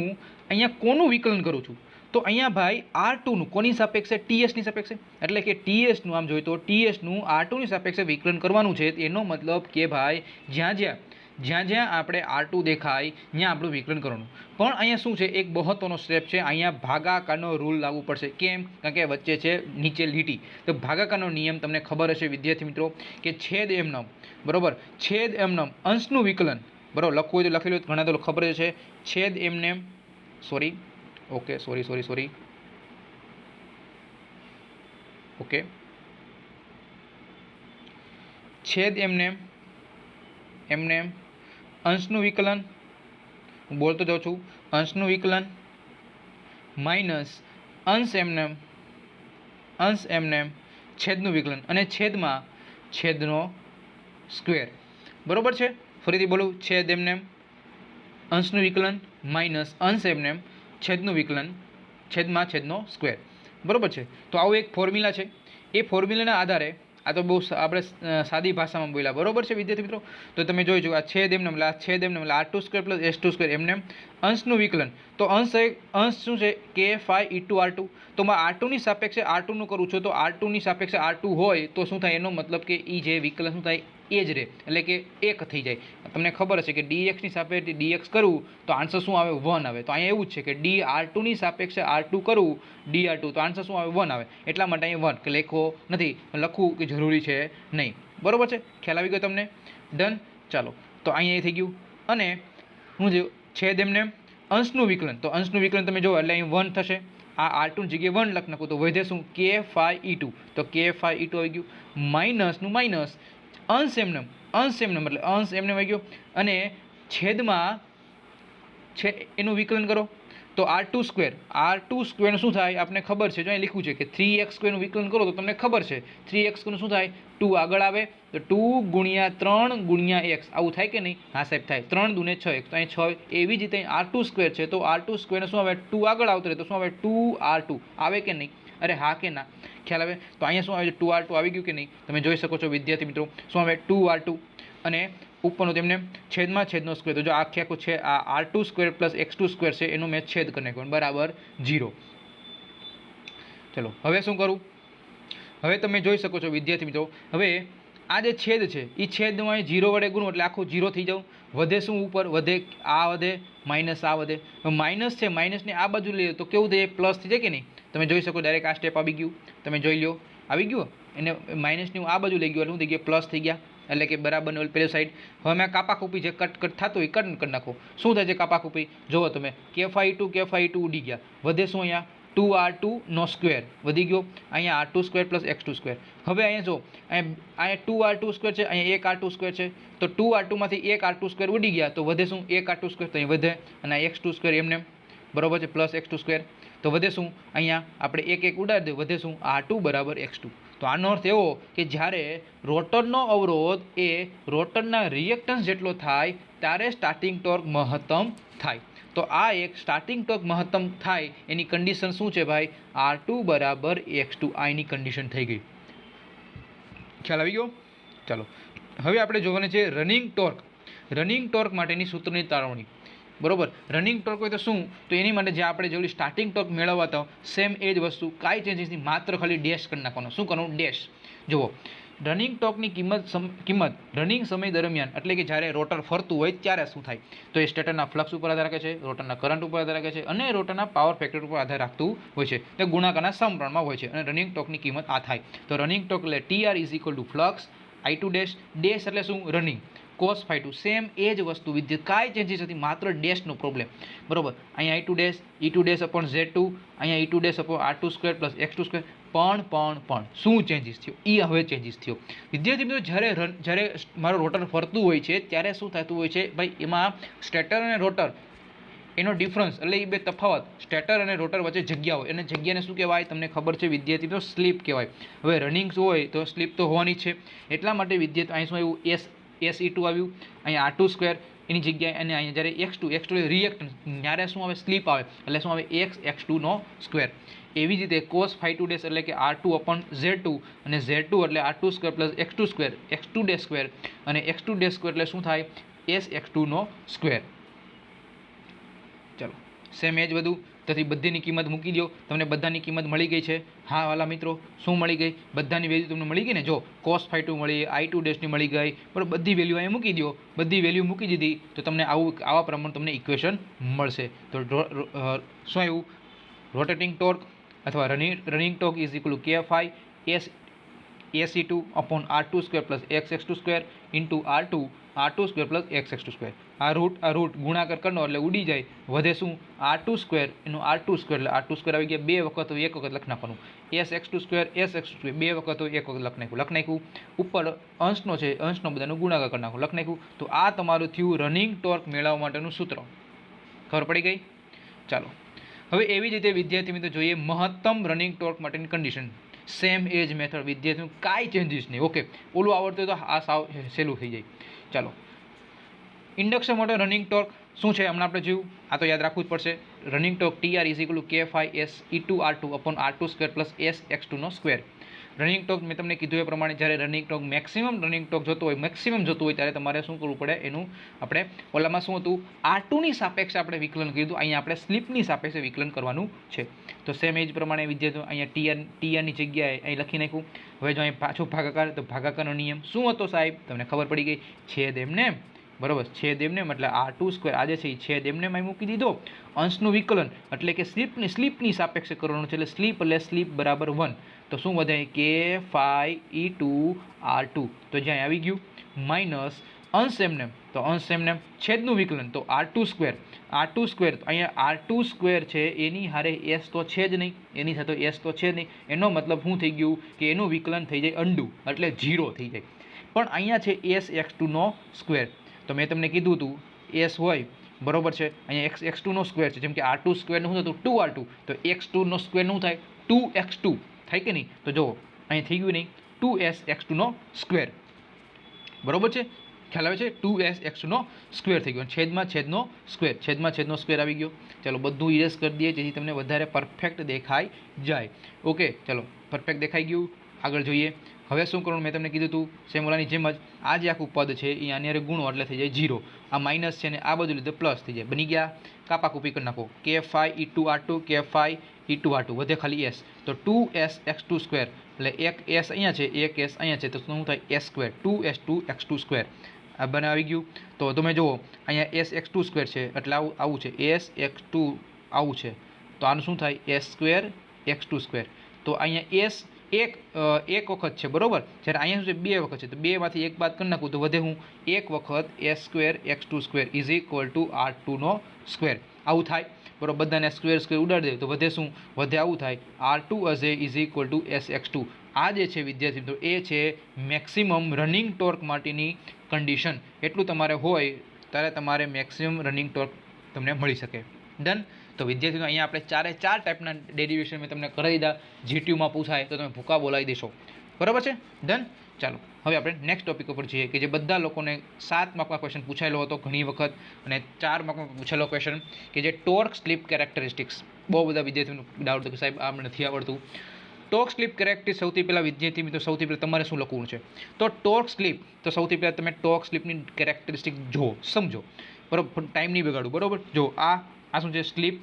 અહીંયા કોનું વિકલન કરું છું, તો અહીંયા ભાઈ R2નું કોની સાપેક્ષે, TSની સાપેક્ષે, એટલે કે TSનું આમ જોઈએ તો TSનું R2ની સાપેક્ષે વિકલન કરવાનું છે. એનો મતલબ કે ભાઈ જ્યાં આપણે R2 દેખાય ત્યાં આપણું વિકલન કરવાનું. પણ અહીંયા શું છે, એક મહત્વનો સ્ટેપ છે, અહીંયા ભાગાકારનો રૂલ લાગુ પડશે. કેમ? કારણ કે વચ્ચે છે નીચે લીટી. તો ભાગાકારનો નિયમ તમને ખબર હશે વિદ્યાર્થી મિત્રો કે છેદ એમનેમ, બરાબર, છેદ એમનેમ અંશનું વિકલન, બરાબર, લખવું હોય તો લખી લો, ઘણા તો ખબર જ છે. છેદ એમનેમ સોરી છેદ એમનેમ અંશનું વિકલન, હું બોલતો જાઉં છું, અંશનું વિકલન માઇનસ અંશ એમનેમ છેદનું વિકલન, અને છેદમાં છેદનો સ્ક્વેર, બરાબર છે. ફરીથી બોલું, છેદ એમનેમ અંશનું વિકલન માઇનસ અંશ એમનેમ છેદનું વિકલન, છેદમાં છેદનો સ્ક્વેર, બરાબર છે. તો આવું એક ફોર્મ્યુલા છે. એ ફોર્મ્યુલાના આધારે, આ તો બહુ આપણે સાદી ભાષામાં બોલ્યા, બરાબર છે વિદ્યાર્થી મિત્રો. તો તમે જોઈજો આ છેદ એમનેમ એટલે R2² પ્લસ S2² એમનેમ અંશનું વિકલન. તો અંશ શું છે, K φ E2 R2. તો R2ની સાપેક્ષે R2નું કરું છું, તો R2ની સાપેક્ષે R2 હોય તો શું થાય, એનો મતલબ કે એ જે વિકલન શું થાય, એ જ રહે, એટલે કે 1 થઈ જાય. તમને ખબર હશે કે DXની સાપેક્ષે DX કરવું તો આન્સર શું આવે, 1 આવે. તો અહીંયા એવું જ છે કે R2ની સાપેક્ષે R2 કરવું DR2, તો આન્સર શું આવે, 1 આવે. એટલા માટે અહીંયા 1 કે લખવું કે જરૂરી છે નહીં, બરાબર છે. ખ્યાલ આવી ગયો તમને? ડન. ચાલો, તો અહીંયા એ થઈ ગયું. અને હું જે છેદ એમને અંશનું વિકલન, તો અંશનું વિકલન તમે જો એટલે અહીં 1 થશે. આ R2ની જગ્યાએ 1 લખ નાખું તો વધે શું, K φ E2, તો K φ E2 આવી ગયું, માઇનસનું માઇનસ અંશ એમનેમ એટલે અંશ એમને આવી ગયો, અને છેદમાં એનું વિકલન કરો તો R2 સ્ક્વેરનું શું થાય આપણને ખબર છે, જો અહીં લખ્યું છે કે 3x સ્ક્વેરનું વિકલન કરો તો તમને ખબર છે 3x સ્ક્વેરનું શું થાય, 2 આગળ આવે તો 2 ગુણ્યા 3 ગુણ્યા x, આવું થાય કે નહીં? હા સાહેબ થાય. 3 દૂને 6x, તો અહીં 6. એવી જ રીતે R2 સ્ક્વેર છે તો R2 સ્ક્વેરને શું આવે, 2 આગળ આવતો રહે તો શું આવે, 2R2 આવે કે નહીં? અરે હા કે ના? ખ્યાલ આવે? તો અહીંયા શું આવે છે, 2R2 આવી ગયું કે નહીં? તમે જોઈ શકો છો વિદ્યાર્થી મિત્રો, શું આવે 2R2 અને ઉપરનું તેમને છેદનો સ્ક્વેર, તો જો આખે આખું છે આ R2 square plus x2 square છે એનું મેં છેદ કરી નાખ્યો બરાબર 0. ચલો હવે શું કરું, હવે તમે જોઈ શકો છો વિદ્યાર્થી મિત્રો, હવે આ જે છેદ છે એ છેદનું અહીં 0 વડે ગુણો એટલે આખું 0 થઈ જાવ. વધે શું ઉપર વધે, આ વધે માઇનસ આ વધે, માઇનસ છે માઇનસને આ બાજુ લઈએ તો કેવું થઈ જાય, પ્લસ થઈ જાય કે નહીં? તમે જોઈ શકો ડાયરેક્ટ આ સ્ટેપ આવી ગયું, તમે જોઈ લો આવી ગયું, એને માઇનસની આ બાજુ લઈ ગયું એટલે શું થઈ ગયા, પ્લસ થઈ ગયા, એટલે કે બરાબર ને પેલી સાઈડ. હવે મેં કાપા કૂપી જે કટ થતું હોય કટ કરી નાખો. શું થાય છે કાપા કૂપી, જુઓ તમે K5 ઉડી ગયા, વધે શું અહીંયા 2R2 નો સ્ક્વેર વધી ગયો, અહીંયા R2 square plus x2 square. હવે અહીંયા જો અહીંયા 2R2 સ્ક્વેર છે, અહીંયા 1R2 સ્ક્વેર છે, તો 2R2 માંથી 1R2 સ્ક્વેર ઉડી ગયા તો વધે શું, 1R2 સ્ક્વેર, તો અહીં વધે, અને x2 સ્ક્વેર એમને બરોબર છે પ્લસ x2 સ્ક્વેર, તો વધે શું, અહીંયા આપણે 1 ઉડાડી દે, વધે શું, R2 બરાબર x2. તો આનો અર્થ એવો કે જ્યારે રોટરનો અવરોધ એ રોટરના રિએક્ટન્સ જેટલો થાય ત્યારે સ્ટાર્ટિંગ ટોર્ક મહત્તમ થાય. તો આ એક સ્ટાર્ટિંગ ટોર્ક મહત્તમ થાય એની કન્ડિશન શું છે ભાઈ, R2 બરાબર x2, આ એની કન્ડિશન થઈ ગઈ. ખ્યાલ આવી ગયો? ચાલો હવે આપણે જોવાનું છે રનિંગ ટોર્ક. રનિંગ ટોર્ક માટેની સૂત્રની તારવણી. બરોબર, રનિંગ ટોર્ક હોય તો શું, તો એની માટે જે આપણે જેવડી સ્ટાર્ટિંગ ટોર્ક મેળવવા તો સેમ એ જ વસ્તુ, કાંઈ ચેન્જીસ નહીં, માત્ર ખાલી ડેશ કરી નાખવાનો. શું કરવાનું, ડેશ. જુઓ રનિંગ ટોર્કની કિંમત રનિંગ સમય દરમિયાન એટલે કે જ્યારે રોટર ફરતું હોય ત્યારે શું થાય, તો એ સ્ટેટરના ફ્લક્સ ઉપર આધાર રાખે છે, રોટરના કરંટ ઉપર આધાર રાખે છે અને રોટરના પાવર ફેક્ટર ઉપર આધાર રાખતું હોય છે. તે ગુણાકારના સમપ્રમાણમાં હોય છે અને રનિંગ ટોર્કની કિંમત આ થાય. તો રનિંગ ટોર્ક એટલે TR is equal two flux I2 dash, dash એટલે શું, રનિંગ, cos phi2, સેમ એ જ વસ્તુ વિદ્યુત, કાંઈ ચેન્જીસ નથી, માત્ર ડેશનો પ્રોબ્લેમ. બરોબર, અહીંયા I2 dash E2 dash upon Z2, અહીંયા E2 dash upon R2 square plus x2 square. પણ શું ચેન્જીસ થયો, એ હવે ચેન્જીસ થયો વિદ્યાર્થી મિત્રો. જ્યારે મારો રોટર ફરતું હોય છે ત્યારે શું થતું હોય છે ભાઈ, એમાં સ્ટેટર અને રોટર એનો ડિફરન્સ એટલે એ બે તફાવત, સ્ટેટર અને રોટર વચ્ચે જગ્યા હોય, અને જગ્યાને શું કહેવાય તમને ખબર છે વિદ્યાર્થી મિત્રો, સ્લીપ કહેવાય. હવે રનિંગ હોય તો સ્લીપ તો હોવાની છે, એટલા માટે વિદ્યાર્થી અહીં શું આવ્યું, SE2 આવ્યું, અહીંયા R2 સ્ક્વેર એની જગ્યાએ, અને અહીંયા જ્યારે x2 રિએક્ટન્સ ત્યારે શું આવે, સ્લીપ આવે, એટલે શું આવે x2 નો સ્ક્વેર. એવી જ રીતે cos phi2 ડેશ એટલે કે R2 અપોન Z2, અને Z2 એટલે R2 square plus x2 square, x2 dash square, અને x2 ડેશ સ્ક્વેર એટલે શું થાય, SX2 નો સ્ક્વેર. ચલો સેમ એ જ બધું, તેથી બધીની કિંમત મૂકી દો, તમને બધાની કિંમત મળી ગઈ છે. હા વાલા મિત્રો, શું મળી ગઈ, બધાની વેલ્યુ તમને મળી ગઈ ને. જો cos phi2 મળી, I2 ડેશની મળી ગઈ, બરાબર, બધી વેલ્યુ અહીંયા મૂકી દો, બધી વેલ્યુ મૂકી દીધી તો તમને આવા પ્રમાણે તમને ઇક્વેશન મળશે. તો શું આવ્યું, રોટેટિંગ ટોર્ક અથવા running torque is equal to K phi SE2 upon R2 square plus xx2 square into R2 square plus xx2 square. આ રૂટ ગુણાકાર કરનો એટલે ઉડી જાય, વધે શું, R2 સ્ક્વેર એનું R2 સ્ક્વેર, એટલે R2 સ્ક્વેર આવી ગયા, બે વખત હોય એક વખત લખી નાખવાનું, SX2 સ્ક્વેર બે વખત હોય એક વખત લખી નાખ્યું. ઉપર અંશનો છે, અંશનો બધાનો ગુણાકાર કરી નાખો, લખી નાખ્યું. તો આ તમારું થયું રનિંગ ટોર્ક મેળવવા માટેનું સૂત્ર. ખબર પડી ગઈ? ચાલો હવે એવી જ રીતે વિદ્યાર્થી મિત્રો જોઈએ મહત્તમ રનિંગ ટોર્ક માટેની કન્ડિશન. સેમ એજ મેથડ વિદ્યાર્થીનું કાંઈ ચેન્જીસ નહીં. ઓકે, ઓલું આવડતું હોય તો આ સાવ સહેલું થઈ જાય. ચાલો, ઇન્ડક્શન મોટર રનિંગ ટોર્ક શું છે હમણાં આપણે જોયું, આ તો યાદ રાખવું જ પડશે. Running torque TR is equal to K phi SE2 R2 અપોન R2 સ્ક્વેર પ્લસ SX2 નો સ્ક્વેર. રનિંગ ટોર્ક મેં તમને કીધું એ પ્રમાણે જ્યારે running torque maximum running torque જોતો હોય ત્યારે તમારે શું કરવું પડે, એનું આપણે ઓલામાં શું હતું, R2ની સાપેક્ષે આપણે વિકલન કીધું, અહીંયા આપણે સ્લીપની સાપેક્ષે વિકલન કરવાનું છે. તો સેમ એ જ પ્રમાણે વિદ્યાર્થીઓ અહીંયા TRની જગ્યાએ અહીં લખી નાખ્યું. હવે જો અહીં પાછો ભાગાકાર, તો ભાગાકારનો નિયમ શું હતો સાહેબ, તમને ખબર પડી ગઈ, છેદ એમને, બરાબર, છેદ એમને એટલે R2 સ્ક્વેર આજે છે એ છેદ એમને મૂકી દીધો, અંશનું વિકલન એટલે કે સ્લીપની સાપેક્ષે કરવાનું છે, એટલે સ્લીપ બરાબર 1. તો શું વધે, K phi E2 R2, તો જ્યાં આવી ગયું, માઇનસ અંશ એમને, તો અંશ એમને છેદનું વિકલન, તો R2 સ્ક્વેર, તો અહીંયા R2 સ્ક્વેર છે એની હારે S તો છે જ નહીં, એની સાથે S તો છે જ નહીં, એનો મતલબ શું થઈ ગયું કે એનું વિકલન થઈ જાય અંડું, એટલે 0 થઈ જાય. પણ અહીંયા છે SX2 નો સ્ક્વેર. તો મેં તમને કીધું હતું S હોય બરોબર છે. અહીંયા x2નો સ્ક્વેર છે, જેમ કે r2 સ્ક્વેરનું શું થતું 2r2, તો x2નો સ્ક્વેરનું થાય 2x2 થાય કે નહીં? તો જો અહીં થઈ ગયું નહીં 2sx2નો સ્ક્વેર, બરોબર છે, ખ્યાલ આવે છે? 2sx2નો સ્ક્વેર થઈ ગયો, છેદનો સ્ક્વેર આવી ગયો. ચાલો બધું ઇરેઝ કરી દઈએ જેથી તમને વધારે પરફેક્ટ દેખાઈ જાય. ઓકે, ચાલો પરફેક્ટ દેખાઈ ગયું. આગળ જોઈએ. હવે શું કરવાનું મેં તમને કીધું હતું સેમ ઓલાની જેમ જ આ જે આખું પદ છે એ આની હારે ગુણો એટલે થઈ જાય 0. આ માઇનસ છે ને આ બધું લીધે પ્લસ થઈ જાય. બની ગયા. કાપાકૂપી કરી નાખો. k5 e2r2 k5 e2r2 વધે ખાલી s, તો 2sx2 સ્ક્વેર એટલે એક s અહીંયા છે એક s અહીંયા છે, તો શું થાય s સ્ક્વેર 2s2x2 સ્ક્વેર. આ બને આવી ગયું. તો તમે જુઓ અહીંયા sx2 સ્ક્વેર છે એટલે આવું છે sx2 આવું છે, તો આનું શું થાય s સ્ક્વેર x2 સ્ક્વેર. તો અહીંયા s એક વખત છે, બરોબર, જ્યારે અહીંયા શું છે 2 વખત છે, તો 2માંથી એક બાદ કરી નાખું તો વધે હું એક વખત s square x2 square is equal to r2નો સ્ક્વેર. આવું થાય, બરોબર. બધાને સ્ક્વેર ઉડાડી દે તો વધે શું? વધે આવું થાય r2 is equal two sx2. આ જે છે વિદ્યાર્થી મિત્રો એ છે મેક્સિમમ રનિંગ ટોર્ક માટેની કન્ડિશન. એટલું તમારે હોય ત્યારે તમારે મેક્સિમમ રનિંગ ટોર્ક તમને મળી શકે. ડન. તો વિદ્યાર્થીઓ અહીંયા આપણે 4 ટાઈપના ડેરિવેશન મેં તમને કરી દીધા. જીટીયુમાં પૂછાય તો તમે ભૂકા બોલાવી દેશો, બરાબર છે? ડન. ચાલો હવે આપણે નેક્સ્ટ ટોપિક ઉપર જઈએ કે જે બધા લોકોને 7 માર્કમાં ક્વેશ્ચન પૂછાયેલો હતો ઘણી વખત અને 4 માર્કમાં પૂછેલો ક્વેશ્ચન કે જે ટોર્ક સ્લિપ કેરેક્ટરિસ્ટિક્સ. બહુ બધા વિદ્યાર્થીઓને ડાઉટ હતો કે સાહેબ આ મને નથી આવડતું. ટોર્ક સ્લિપ કેરેક્ટરિસ્ટિક્સ સૌથી પહેલાં વિદ્યાર્થી મિત્રો સૌથી પહેલાં તમારે શું લખવું છે? તો ટોર્ક સ્લિપ, તો સૌથી પહેલાં તમે ટોર્ક સ્લિપની કેરેક્ટરિસ્ટિક જુઓ, સમજો, બરાબર, ટાઈમ નહીં બગાડું, બરાબર. જો આ શું છે? સ્લીપ.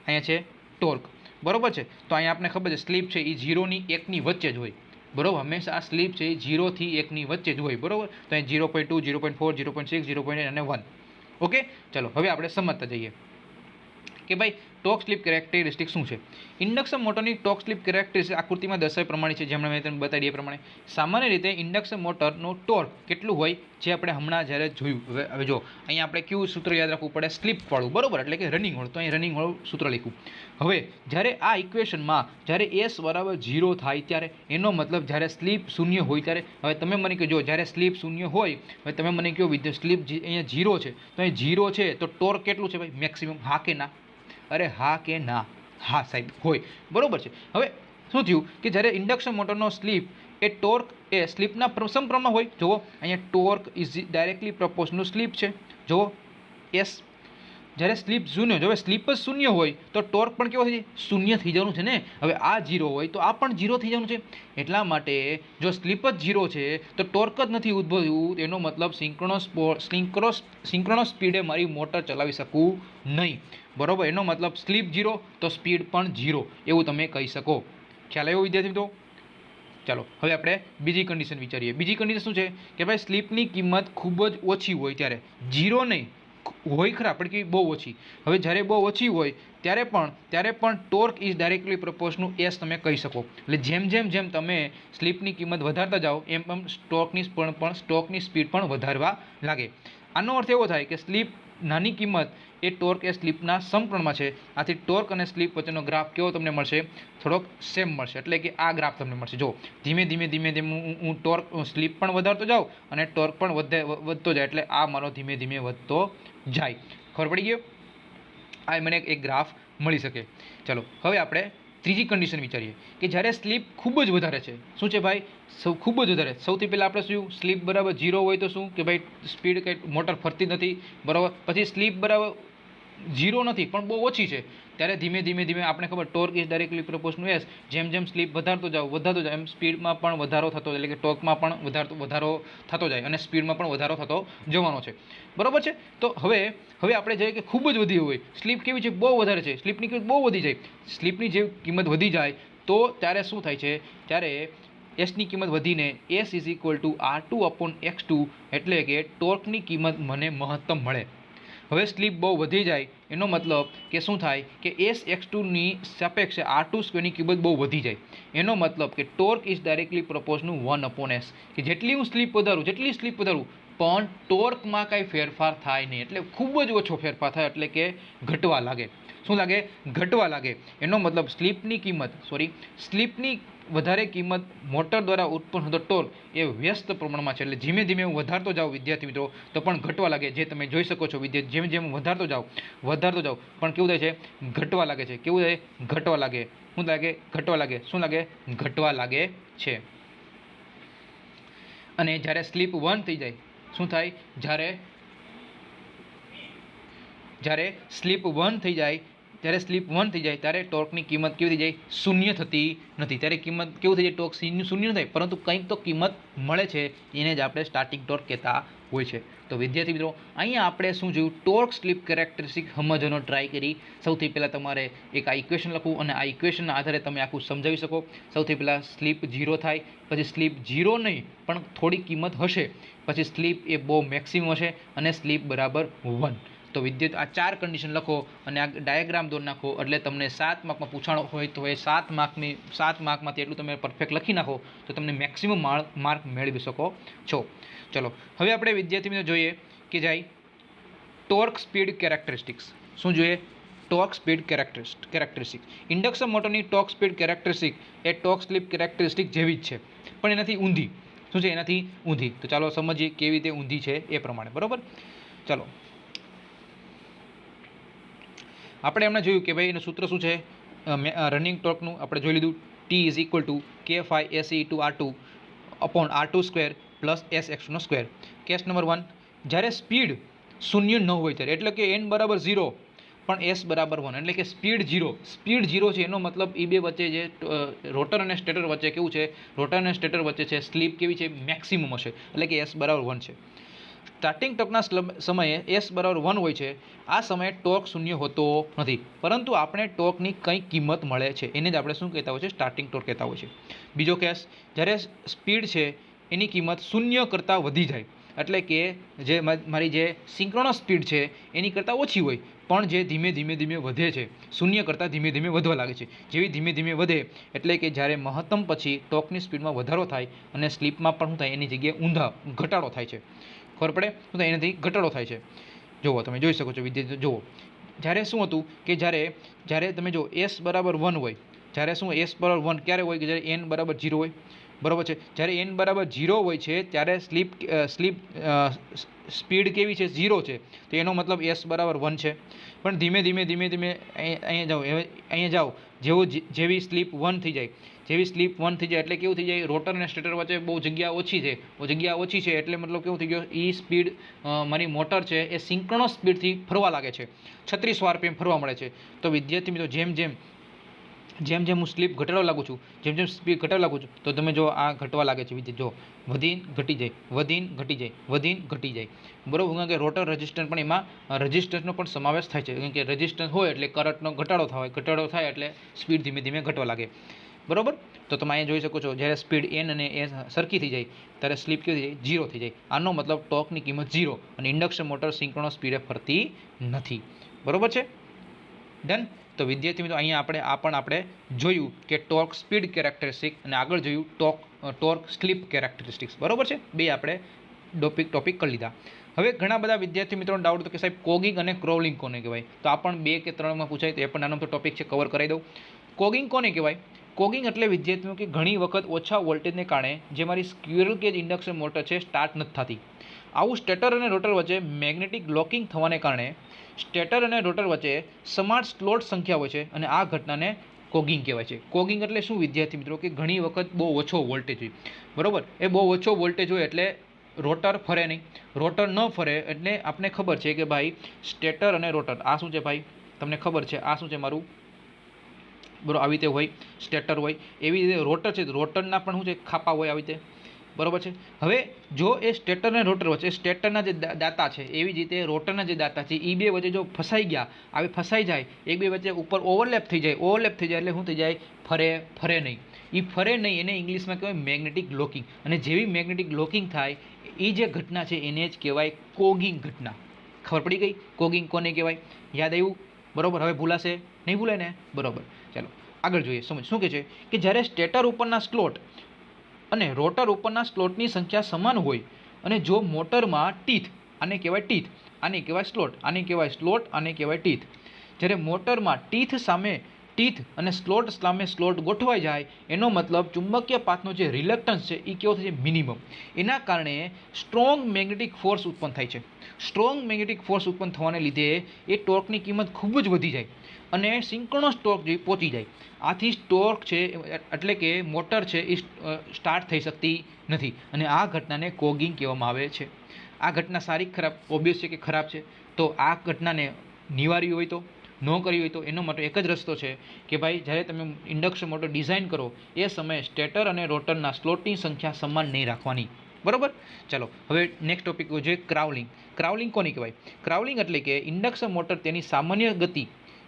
અહીંયા છે ટોર્ક, બરાબર છે. તો અહીંયા આપણે ખબર છે સ્લીપ છે એ 0 ની 1 ની વચ્ચે જ હોય, બરાબર. હંમેશા આ સ્લીપ છે એ 0 થી 1 ની વચ્ચે જ હોય, બરાબર. તો અહીં 0.2 0.4 0.6 0.8 અને 1. ઓકે, ચાલો હવે આપણે સમજતા જઈએ કે ભાઈ ટોર્ક સ્લિપ કેરેક્ટરિસ્ટિક શું છે. ઇન્ડક્શન મોટરની ટોર્ક સ્લિપ કેરેક્ટરિસ્ટિક આકૃતિમાં દર્શાવ્યા પ્રમાણે છે, જેમણે મેં તમને બતાવી એ પ્રમાણે. સામાન્ય રીતે ઇન્ડક્શન મોટરનો ટોર્ક કેટલું હોય જે આપણે હમણાં જ્યારે જોયું. હવે જો અહીંયા આપણે કયું સૂત્ર યાદ રાખવું પડે? સ્લીપવાળું, બરાબર, એટલે કે રનિંગ વાળું. તો અહીં રનિંગ વાળું સૂત્ર લખ્યું. હવે જ્યારે આ ઇક્વેશનમાં જ્યારે s બરાબર 0 થાય ત્યારે એનો મતલબ જ્યારે સ્લીપ શૂન્ય હોય ત્યારે. હવે તમે મને કહેજો જ્યારે સ્લીપ શૂન્ય હોય, હવે તમે મને કહો વિદ્યાર્થી સ્લીપ અહીંયા 0 છે, તો અહીં 0 છે તો ટોર્ક કેટલું છે ભાઈ? મેક્સિમમ. હા કે ના? અરે હા કે ના? હા સાહેબ હોય, બરોબર છે. હવે શું થયું કે જ્યારે ઇન્ડક્શન મોટરનો સ્લીપ એ ટોર્ક એ સ્લીપના સમપ્રમાણમાં હોય. જુઓ અહીંયા torque is directly proportional slip છે. જુઓ એસ. જ્યારે સ્લીપ શૂન્ય, જો સ્લીપ જ શૂન્ય હોય તો ટોર્ક પણ કેવો થઈ જાય? શૂન્ય થઈ જવાનું છે ને. હવે આ 0 હોય તો આ પણ 0 થઈ જવાનું છે. એટલા માટે જો સ્લીપ જ 0 છે તો ટોર્ક જ નથી ઉદ્ભવ્યું, એનો મતલબ સિંક્રોનસ સ્પીડે મારી મોટર ચલાવી શકું નહીં, બરોબર. એનો મતલબ સ્લીપ 0 તો સ્પીડ પણ 0 એવું તમે કહી શકો. ખ્યાલ આવ્યો વિદ્યાર્થી મિત્રો? ચાલો હવે આપણે બીજી કન્ડિશન વિચારીએ. બીજી કન્ડિશન શું છે કે ભાઈ સ્લીપની કિંમત ખૂબ જ ઓછી હોય ત્યારે, 0 નહીં હોય ખરા પણ કે બહુ ઓછી. હવે જ્યારે બહુ ઓછી હોય ત્યારે પણ torque is directly proportional S તમે કહી શકો. એટલે જેમ તમે સ્લીપની કિંમત વધારતા જાઓ એમ સ્ટોકની સ્પીડ પણ વધારવા લાગે. આનો અર્થ એવો થાય કે સ્લીપ નાની કિંમત એ ટોર્ક એ સ્લીપના સમપ્રમાણમાં છે. આથી ટોર્ક અને સ્લીપ વચ્ચેનો ગ્રાફ કેવો તમને મળશે? થોડોક સેમ મળશે. એટલે કે આ ગ્રાફ તમને મળશે. જો ધીમે ધીમે હું ટોર્ક સ્લીપ પણ વધારતો જાઉં અને ટોર્ક પણ વધતો જાય, એટલે આ મારો ધીમે ધીમે વધતો જાય. ખબર પડી ગયો? આ મને એક ગ્રાફ મળી શકે. ચલો હવે આપણે ત્રીજી કન્ડિશન વિચારીએ કે જ્યારે સ્લીપ ખૂબ જ વધારે છે. શું છે ભાઈ? ખૂબ જ વધારે. સૌથી પહેલાં આપણે શું? સ્લીપ બરાબર 0 હોય તો શું કે ભાઈ સ્પીડ કંઈ મોટર ફરતી નથી, બરાબર. પછી સ્લીપ બરાબર 0 નથી પણ બહુ ઓછી છે ત્યારે ધીમે ધીમે આપણે ખબર torque is directly proportional S. જેમ સ્લીપ વધારતો જાવ એમ સ્પીડમાં પણ વધારો થતો, એટલે કે ટોર્કમાં પણ વધારો થતો જાય અને સ્પીડમાં પણ વધારો થતો જવાનો છે, બરાબર છે. તો હવે આપણે જોઈએ કે ખૂબ જ વધી હોય સ્લીપ કેવી છે? બહુ વધારે છે. સ્લીપની કિંમત બહુ વધી જાય. સ્લીપની જે કિંમત વધી જાય તો ત્યારે શું થાય છે? ત્યારે એસની કિંમત વધીને S is equal two R2/X2 એટલે કે ટોર્કની કિંમત મને મહત્તમ મળે. હવે સ્લીપ બહુ વધી જાય એનો મતલબ કે શું થાય કે sx2ની સાપેક્ષે r2 સ્ક્વેરની કિંમત બહુ વધી જાય. એનો મતલબ કે torque is directly proportional 1/s કે જેટલી સ્લીપ વધારું પણ ટોર્કમાં કાંઈ ફેરફાર થાય નહીં, એટલે ખૂબ જ ઓછો ફેરફાર થાય, એટલે કે ઘટવા લાગે. શું લાગે? ઘટવા લાગે. એનો મતલબ સ્લીપની વધારે કિંમત મોટર દ્વારા ઉત્પન્ન થતો ટોર્ક એ વ્યસ્ત પ્રમાણમાં છે. એટલે ધીમે ધીમે હું વધારતો જાઉં વિદ્યાર્થી મિત્રો તો પણ ઘટવા લાગે. જે તમે જોઈ શકો છો વિદ્યાર્થી, જેમ જેમ હું વધારતો જાઉં પણ કેવું થાય છે? ઘટવા લાગે છે. કેવું થાય? ઘટવા લાગે. શું લાગે? ઘટવા લાગે. શું લાગે? ઘટવા લાગે છે. અને જ્યારે સ્લીપ 1 થઈ જાય, શું થાય? જ્યારે સ્લીપ 1 થઈ જાય ત્યારે ટોર્કની કિંમત કેવી થઈ જાય? શૂન્ય થતી નથી. ત્યારે કિંમત કેવું થઈ જાય? ટોર્ક શૂન્ય થાય, પરંતુ કંઈક તો કિંમત મળે છે, એને જ આપણે સ્ટાર્ટિંગ ટોર્ક કહેતા હોય છે. તો વિદ્યાર્થી મિત્રો, અહીંયા આપણે શું જોયું? ટોર્ક સ્લીપ કેરેક્ટરિસ્ટિક સમજવાનો ટ્રાય કરી. સૌથી પહેલાં તમારે એક આ ઇક્વેશન લખવું અને આ ઇક્વેશનના આધારે તમે આખું સમજાવી શકો. સૌથી પહેલાં સ્લીપ 0 થાય, પછી સ્લીપ 0 નહીં પણ થોડી કિંમત હશે, પછી સ્લીપ એ બહુ મેક્સિમમ હશે અને સ્લીપ બરાબર 1. તો વિદ્યાર્થી આ 4 કન્ડિશન લખો અને આ ડાયાગ્રામ દોરી નાખો, એટલે તમને 7 માર્કમાં પૂછાણો હોય તો એ 7 માર્કમાંથી એટલું તમે પરફેક્ટ લખી નાખો તો તમને મેક્સિમમ માર્ક મેળવી શકો છો. ચલો હવે આપણે વિદ્યાર્થી મિત્રો જોઈએ કે જાય ટોર્ક સ્પીડ કેરેક્ટરિસ્ટિક્સ. શું જોઈએ? Torque speed characteristics. ઇન્ડક્શન મોટરની ટોર્ક સ્પીડ કેરેક્ટરિસ્ટિક એ ટોર્ક સ્લીપ કેરેક્ટરિસ્ટિક જેવી જ છે, પણ એનાથી ઊંધી. શું છે? એનાથી ઊંધી. તો ચાલો સમજીએ કેવી રીતે ઊંધી છે એ પ્રમાણે. બરાબર? ચાલો આપણે એમણે જોયું કે ભાઈ એનું સૂત્ર શું છે? રનિંગ ટોર્કનું આપણે જોઈ લીધું. T = K∅SE/R2/R2² + SX2. Case number 1, જ્યારે સ્પીડ 0 ન હોય ત્યારે, એટલે કે n = 0 પણ s = 1, એટલે કે સ્પીડ 0 છે, એનો મતલબ એ બે વચ્ચે જે રોટર અને સ્ટેટર વચ્ચે કેવું છે? રોટર અને સ્ટેટર વચ્ચે છે સ્લીપ કેવી છે? મેક્સિમમ હશે, એટલે કે s = 1 છે. સ્ટાર્ટિંગ ટોર્કના સમયે s = 1 હોય છે. આ સમયે ટોર્ક શૂન્ય હોતો નથી, પરંતુ આપણે ટોર્કની કંઈક કિંમત મળે છે, એને જ આપણે શું કહેતા હોય છે? સ્ટાર્ટિંગ ટોર્ક કહેતા હોય છે. બીજો કેસ, જ્યારે સ્પીડ છે એની કિંમત 0 કરતાં વધી જાય, એટલે કે જે મારી જે સિંક્રોનસ સ્પીડ છે એની કરતાં ઓછી હોય, પણ જે ધીમે ધીમે વધે છે, 0 કરતાં ધીમે ધીમે વધવા લાગે છે. જેવી ધીમે ધીમે વધે એટલે કે જ્યારે મહત્તમ પછી ટોર્કની સ્પીડમાં વધારો થાય અને સ્લીપમાં પણ શું થાય? એની જગ્યાએ ઘટાડો થાય છે. ખબર પડે? શું થાય? એનાથી ઘટાડો થાય છે. જુઓ, તમે જોઈ શકો છો વિદ્યાર્થીઓ. જુઓ, જ્યારે શું હતું કે જ્યારે તમે જો s = 1 હોય, જ્યારે શું s = 1 ક્યારે હોય? કે જ્યારે n = 0 હોય. બરાબર છે? જ્યારે n = 0 હોય છે ત્યારે સ્પીડ કેવી છે? 0 છે. તો એનો મતલબ s = 1 છે. પણ ધીમે ધીમે અહીંયા જાઓ, જેવી સ્લીપ 1 થઈ જાય એટલે કેવું થઈ જાય? રોટર અને સ્ટેટર વચ્ચે બહુ જગ્યા ઓછી છે, એટલે મતલબ કેવું થઈ ગયો? એ સ્પીડ મારી મોટર છે એ સિંક્રોનસ સ્પીડથી ફરવા લાગે છે, 36 RPM ફરવા મળે છે. તો વિદ્યાર્થી મિત્રો, જેમ હું સ્લીપ ઘટાડવા લાગુ છું, સ્પીડ ઘટાડવા લાગુ છું, તો તમે જો આ ઘટવા લાગે છે વિદ્યાર્થી. જો વધીને ઘટી જાય. બરાબર? કારણ કે રોટર રેઝિસ્ટન્સ પણ એમાં રેઝિસ્ટન્સનો પણ સમાવેશ થાય છે, કારણ કે રેઝિસ્ટન્સ હોય એટલે કરંટનો ઘટાડો થાય એટલે સ્પીડ ધીમે ધીમે ઘટવા લાગે. બરાબર? તો તમે અહીંયા જોઈ શકો છો, જ્યારે સ્પીડ n અને s સરખી થઈ જાય ત્યારે સ્લીપ કેવી થઈ જાય? 0 થઈ જાય. આનો મતલબ ટોર્કની કિંમત 0 અને ઇન્ડક્શન મોટર સિંક્રોનસ સ્પીડે ફરતી નથી. બરાબર છે? ડન. તો વિદ્યાર્થી મિત્રો, અહીંયા આપણે જોયું કે ટોર્ક સ્પીડ કેરેક્ટરિસ્ટિક અને આગળ જોયું ટોર્ક સ્લીપ કેરેક્ટરિસ્ટિક્સ. બરાબર છે? બે આપણે ટોપિક કરી લીધા. હવે ઘણા બધા વિદ્યાર્થી મિત્રોનો ડાઉટ હતો કે સાહેબ કોગિંગ અને ક્રોલિંગ કોને કહેવાય? તો આ પણ 2 કે 3માં પૂછાય, તો એ પણ નાનો ટોપિક છે, કવર કરી દઉં. કોગિંગ કોને કહેવાય? કોગિંગ એટલે વિદ્યાર્થીઓ કે ઘણી વખત ઓછા વોલ્ટેજને કારણે જે મારી સ્ક્વિરલ કેજ ઇન્ડક્શન મોટર છે સ્ટાર્ટ નથી થતી. આવું સ્ટેટર અને રોટર વચ્ચે મેગ્નેટિક લોકિંગ થવાને કારણે સ્ટેટર અને રોટર વચ્ચે સમાન સ્લોટ સંખ્યા હોય છે અને આ ઘટનાને કોગિંગ કહેવાય છે. કોગિંગ એટલે શું વિદ્યાર્થી મિત્રો? કે ઘણી વખત બહુ ઓછો વોલ્ટેજ હોય. બરાબર? એ બહુ ઓછો વોલ્ટેજ હોય એટલે રોટર ફરે નહીં. રોટર ન ફરે એટલે આપણે ખબર છે કે ભાઈ સ્ટેટર અને રોટર આ શું છે ભાઈ? તમને ખબર છે આ શું છે મારું? બરાબર, આવી રીતે હોય, સ્ટેટર હોય. એવી રીતે રોટર છે, રોટરના પણ શું છે? ખાપા હોય આવી રીતે. બરાબર છે? હવે જો એ સ્ટેટર અને રોટર વચ્ચે સ્ટેટરના જે દાતા છે, એવી જ રીતે રોટરના જે દાતા છે એ બે વચ્ચે જો ફસાઈ જાય, એક બે વચ્ચે ઉપર ઓવરલેપ થઈ જાય એટલે શું થઈ જાય? ફરે નહીં. એ ફરે નહીં એને ઇંગ્લિશમાં કહેવાય મેગ્નેટિક લોકિંગ. અને જેવી મેગ્નેટિક લોકિંગ થાય એ જે ઘટના છે એને જ કહેવાય કોગિંગ ઘટના. ખબર પડી ગઈ? કોગિંગ કોને કહેવાય? યાદ આવ્યું? બરાબર? હવે ભૂલાશે નહીં? ભૂલાય ને? બરાબર. ચાલો આગળ જોઈએ. સમજ શું કહે છે કે જ્યારે સ્ટેટર ઉપરના સ્લોટ અને રોટર ઉપરના સ્લોટની સંખ્યા સમાન હોય અને જો મોટરમાં ટીથ, આને કહેવાય ટીથ, આને કહેવાય સ્લોટ, આને કહેવાય સ્લોટ, આને કહેવાય ટીથ. જ્યારે મોટરમાં ટીથ સામે ટીથ અને સ્લોટ સામે સ્લોટ ગોઠવાઈ જાય એનો મતલબ ચુંબકીય પાથનો જે રિલક્ટન્સ છે એ કેવો થાય છે? મિનિમમ. એના કારણે સ્ટ્રોંગ મેગ્નેટિક ફોર્સ ઉત્પન્ન થાય છે. સ્ટ્રોંગ મેગ્નેટિક ફોર્સ ઉત્પન્ન થવાને લીધે એ ટોર્કની કિંમત ખૂબ જ વધી જાય અને સિંક્રોનસ ટોર્ક જે પહોંચી જાય. આથી ટોર્ક છે એટલે કે મોટર છે એ સ્ટાર્ટ થઈ શકતી નથી અને આ ઘટનાને કોગિંગ કહેવામાં આવે છે. આ ઘટના સારી ખરાબ? ઓબ્વિયસ છે કે ખરાબ છે. તો આ ઘટનાને નિવારવી હોય તો, ન કરવી હોય તો એનો માટે એક જ રસ્તો છે કે ભાઈ જ્યારે તમે ઇન્ડક્શન મોટર ડિઝાઇન કરો એ સમયે સ્ટેટર અને રોટરના સ્લોટની સંખ્યા સમાન નહીં રાખવાની. બરાબર? ચાલો હવે નેક્સ્ટ ટોપિક છે ક્રાઉલિંગ. ક્રાઉલિંગ કોની કહેવાય? ક્રાઉલિંગ એટલે કે ઇન્ડક્શન મોટર તેની સામાન્ય ગતિ,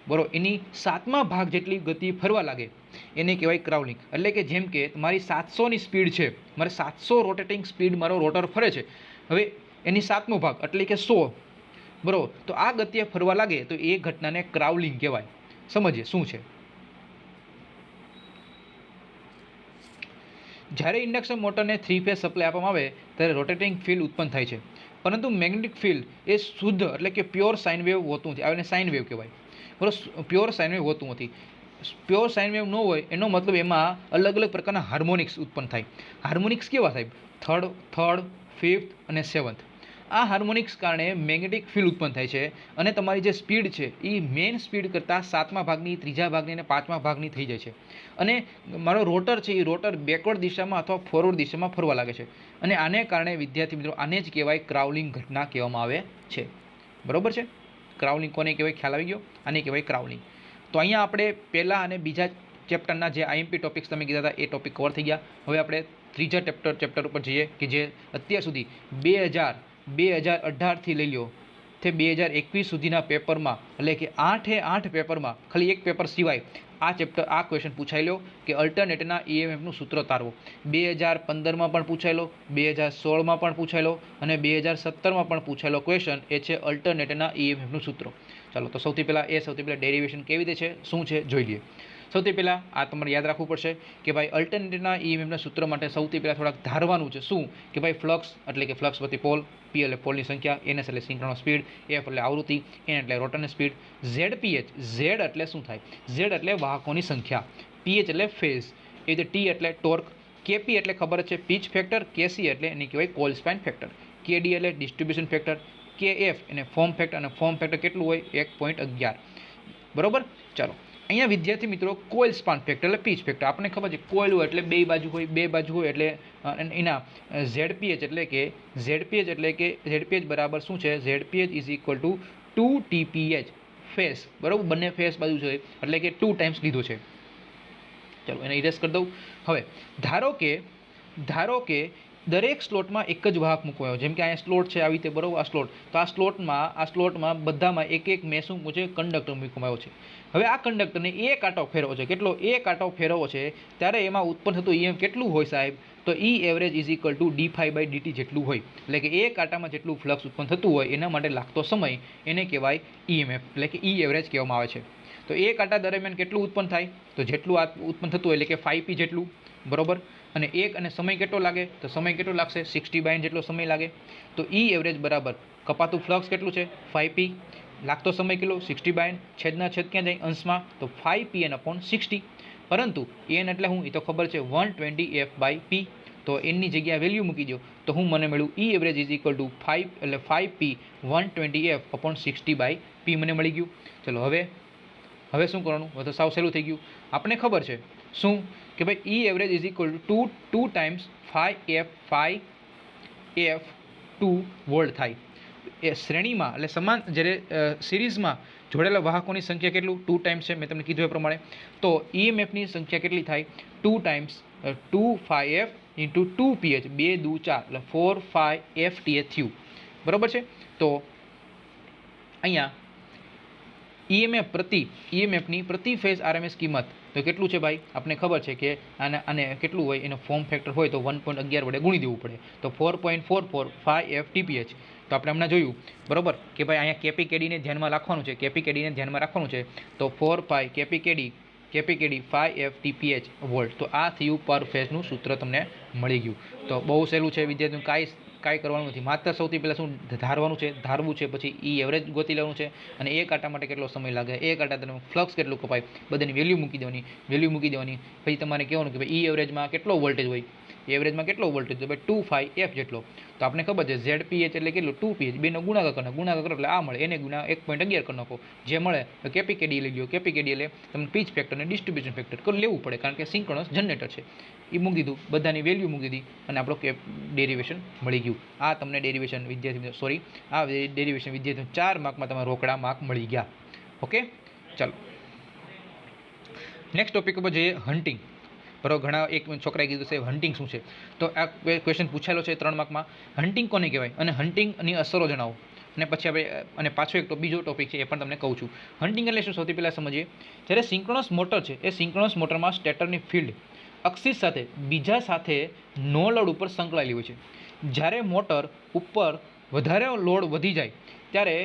બરાબર, એની 7મા ભાગ જેટલી ગતિ ફરવા લાગે એને કહેવાય ક્રાઉલિંગ. એટલે કે જેમ કે તમારી 700ની સ્પીડ છે, મારે 700 રોટેટિંગ સ્પીડ મારો રોટર ફરે છે, હવે એની 7મો ભાગ એટલે કે 100, બરાબર, તો આ ગતિએ ફરવા લાગે તો એ ઘટનાને ક્રાઉલિંગ કહેવાય. સમજીએ શું છે. જ્યારે ઇન્ડક્શન મોટરને 3 ફેઝ સપ્લાય આપવામાં આવે ત્યારે રોટેટિંગ ફિલ્ડ ઉત્પન્ન થાય છે, પરંતુ મેગ્નેટિક ફિલ્ડ એ શુદ્ધ એટલે કે પ્યોર સાઇન વેવ હોતું નથી. આને સાઇન વેવ કહેવાય. બરાબર, પ્યોર સાઇન વેવ હોતું નથી. પ્યોર સાઇન વેવ ન હોય એનો મતલબ એમાં અલગ અલગ પ્રકારના હાર્મોનિક્સ ઉત્પન્ન થાય. હાર્મોનિક્સ કેવા થાય? થર્ડ, ફિફ્થ અને સેવન્થ. આ હાર્મોનિક્સ કારણે મેગ્નેટિક ફિલ્ડ ઉત્પન્ન થાય છે અને તમારી જે સ્પીડ છે એ મેઇન સ્પીડ કરતાં 7મા ભાગની, 3જા ભાગની અને 5મા ભાગની થઈ જાય છે અને મારો રોટર છે એ રોટર બેકવર્ડ દિશામાં અથવા ફોરવર્ડ દિશામાં ફરવા લાગે છે અને આને કારણે વિદ્યાર્થી મિત્રો આને જ કહેવાય ક્રાઉલિંગ ઘટના કહેવામાં આવે છે. બરાબર છે? ક્રાઉલિંગ કોને કહેવાય? ખ્યાલ આવી ગયો? આને કહેવાય ક્રાઉલિંગ. તો અહીંયા આપણે પહેલા અને બીજા ચેપ્ટરના જે આઈએમપી ટોપિક્સ તમે કીધા હતા એ ટોપિક કવર થઈ ગયા. હવે આપણે ત્રીજા ચેપ્ટર ઉપર જઈએ કે જે અત્યાર સુધી 2018થી લઈ લો તે 2021 સુધીના પેપરમાં, એટલે કે 8 પેપરમાં ખાલી એક પેપર સિવાય આ ક્વેશ્ચન પૂછાઈ લો કે અલ્ટરનેટના ઈએમએફનું સૂત્ર તારવો. 2015માં પણ પૂછાયેલો, 2016માં પણ પૂછાયેલો અને 2017માં પણ પૂછાયેલો ક્વેશ્ચન એ છે અલ્ટરનેટના ઈએમએફનું સૂત્ર. ચાલો તો સૌથી પહેલાં ડેરિવેશન કેવી રીતે છે, શું છે જોઈ લઈએ. સૌથી પહેલાં આ તમારે યાદ રાખવું પડશે કે ભાઈ અલ્ટરનેટના ઈએમએફના સૂત્ર માટે સૌથી પહેલાં થોડાક ધારવાનું છે. શું કે ભાઈ ફ્લક્સ એટલે કે ફ્લક્સ પ્રતિ પોલ, પી એટલે પોલની સંખ્યા, એનએસ એટલે સિંક્રોનસ સ્પીડ, એફ એટલે આવૃત્તિ, એન એટલે રોટરની સ્પીડ, ઝેડપીએચ, ઝેડ એટલે શું થાય? ઝેડ એટલે વાહકોની સંખ્યા, પીએચ એટલે ફેઝ, એ રીતે ટી એટલે ટોર્ક, કેપી એટલે ખબર છે પીચ ફેક્ટર, કેસી એટલે એની કહેવાય કોઇલ સ્પાન ફેક્ટર, કેડી એટલે ડિસ્ટ્રીબ્યુશન ફેક્ટર, કેએફ એને ફોર્મ ફેક્ટર, અને ફોર્મ ફેક્ટર કેટલું હોય? 1.11. બરાબર? ચાલો અહીંયા વિદ્યાર્થી મિત્રો કોઇલ સ્પાન ફેક્ટર એટલે પીચ ફેક્ટર આપણને ખબર છે. કોઇલ હોય એટલે બે બાજુ હોય એટલે એના ઝેડપીએચ એટલે કે ઝેડપીએચ બરાબર શું છે? ઝેડપીએચ ઇઝ ઇક્વલ ટુ 2 ટીપીએચ ફેસ. બરાબર, બંને ફેસ બાજુ છે એટલે કે 2 ટાઈમ્સ લીધો છે. ચાલો એને ઇરેઝ કરી દઉં. હવે ધારો કે દરેક સ્લોટમાં એક જ વાહક મૂકવાનો, જેમ કે અહીંયા સ્લોટ છે આવી રીતે, બરાબર, આ સ્લોટ, તો આ સ્લોટમાં બધામાં એક મેં શું મૂકે? કંડક્ટર મૂકવામાં આવ્યો છે. હવે આ કંડક્ટરને એક આંટો ફેરવો છે. કેટલો? એક આંટો ફેરવો છે ત્યારે એમાં ઉત્પન્ન થતું ઈએમ કેટલું હોય સાહેબ? તો ઈ average is equal to d∅/dt જેટલું હોય. એટલે કે એક આંટામાં જેટલું ફ્લક્સ ઉત્પન્ન થતું હોય એના માટે લાગતો સમય એને કહેવાય ઈએમએફ, એટલે કે ઈ એવરેજ કહેવામાં આવે છે. તો એક આંટા દરમિયાન કેટલું ઉત્પન્ન થાય? તો જેટલું આ ઉત્પન્ન થતું હોય એટલે કે 5p જેટલું. બરાબર, અને સમય કેટલો લાગે? તો સમય કેટલો લાગશે? 60/9 જેટલો સમય લાગે. તો ઈ એવરેજ બરાબર કપાતું ફ્લક્સ કેટલું છે? 5p, લાગતો સમય કેટલો? 60/9, છેદના છેદ ક્યાં જાય? અંશમાં, તો 5pn/60. પરંતુ n એટલે હું એ તો ખબર છે 120f/p. તો એની જગ્યાએ વેલ્યુ મૂકી દો તો મને મળ્યું ઈ એવરેજ ઇઝ ઇક્વલ ટુ 5 એટલે 5p 120f/60/p મને મળી ગયું. ચલો હવે શું કરવાનું? હવે તો સાવ સહેલું થઈ ગયું. આપણે ખબર છે શું કે ભાઈ ઈ average is equal to 2 times 5f2 volt થાય. એ શ્રેણીમાં એટલે સમાન જ્યારે સિરીઝમાં જોડેલા વાહકોની સંખ્યા કેટલું? 2 ટાઈમ્સ છે, મેં તમને કીધું એ પ્રમાણે. તો ઈએમએફની સંખ્યા કેટલી થાય? 2 ટાઈમ્સ 2πf ઇન્ટુ 2ph, 2 દુ 4 એટલે 4πfth થયું. બરાબર છે? તો અહીંયા ઈએમએફની પ્રતિ ફેઝ આરએમએસ કિંમત તો કેટલું છે ભાઈ? આપણે ખબર છે કે આને કેટલું હોય? એનો ફોર્મ ફેક્ટર હોય તો 1.11 વડે ગુણી દેવું પડે. તો 4.44 તો આપણે હમણાં જોયું, બરાબર, કે ભાઈ અહીંયા કેપીકેડીને ધ્યાનમાં રાખવાનું છે. તો 4π કેપીકેડી 5ftph વોલ્ટ. તો આ થયું પર ફેઝનું સૂત્ર તમને મળી ગયું. તો બહુ સહેલું છે વિદ્યાર્થીઓ, કાંઈ કાંઈ કરવાનું નથી, માત્ર સૌથી પહેલાં શું ધારવાનું છે, ધારવું છે, પછી ઈ એવરેજ ગોતી લેવાનું છે અને એક આટા માટે કેટલો સમય લાગે, એક આટા તમે ફ્લક્સ કેટલું કપાય, બધાની વેલ્યુ મૂકી દેવાની, પછી તમારે કહેવાનું કે ભાઈ ઈ એવરેજમાં કેટલો વોલ્ટેજ હોય, એવરેજમાં કેટલો વોલ્ટેજ હોય, ભાઈ 2πf જેટલો. તો આપણે ખબર છે ZPH એટલે કેટલું 2pH, બેનો ગુણાકાર કરો એટલે આ મળે, એને ગુણા 1.11 કરી નાખો, જે મળે તો કેપીકેડી લઈ લો. કેપીકેડી એટલે તમને પીચ ફેક્ટર અને ડિસ્ટ્રીબ્યુશન ફેક્ટર કરી લેવું પડે, કારણ કે સિંક્રનસ જનરેટર છે. એ મૂકી દીધું, બધાની વેલ્યુ મૂકી દીધી અને આપણો ડેરિવેશન મળી ગયું. આ તમને ડેરિવેશન વિદ્યાર્થી 4 માર્કમાં તમારા રોકડા માર્ક મળી ગયા. ઓકે, ચાલો નેક્સ્ટ ટોપિક ઉપર જઈએ, હન્ટિંગ. બરાબર, ઘણા એક છોકરાએ કીધું છે હન્ટિંગ શું છે, તો આ ક્વેશ્ચન પૂછાયેલો છે 3 માર્કમાં. હન્ટિંગ કોને કહેવાય અને હન્ટિંગની અસરો જણાવો. અને પછી આપણે અને પાછો એક બીજો ટોપિક છે એ પણ તમને કહું છું. હન્ટિંગ એટલે શું, સૌથી પહેલાં સમજીએ. જ્યારે સિંક્રોનસ મોટર છે, એ સિંક્રોનસ મોટરમાં સ્ટેટરની ફિલ્ડ અક્ષિસ સાથે બીજા સાથે નો લોડ ઉપર સંકળાયેલી હોય છે. જ્યારે મોટર ઉપર વધારે લોડ વધી જાય ત્યારે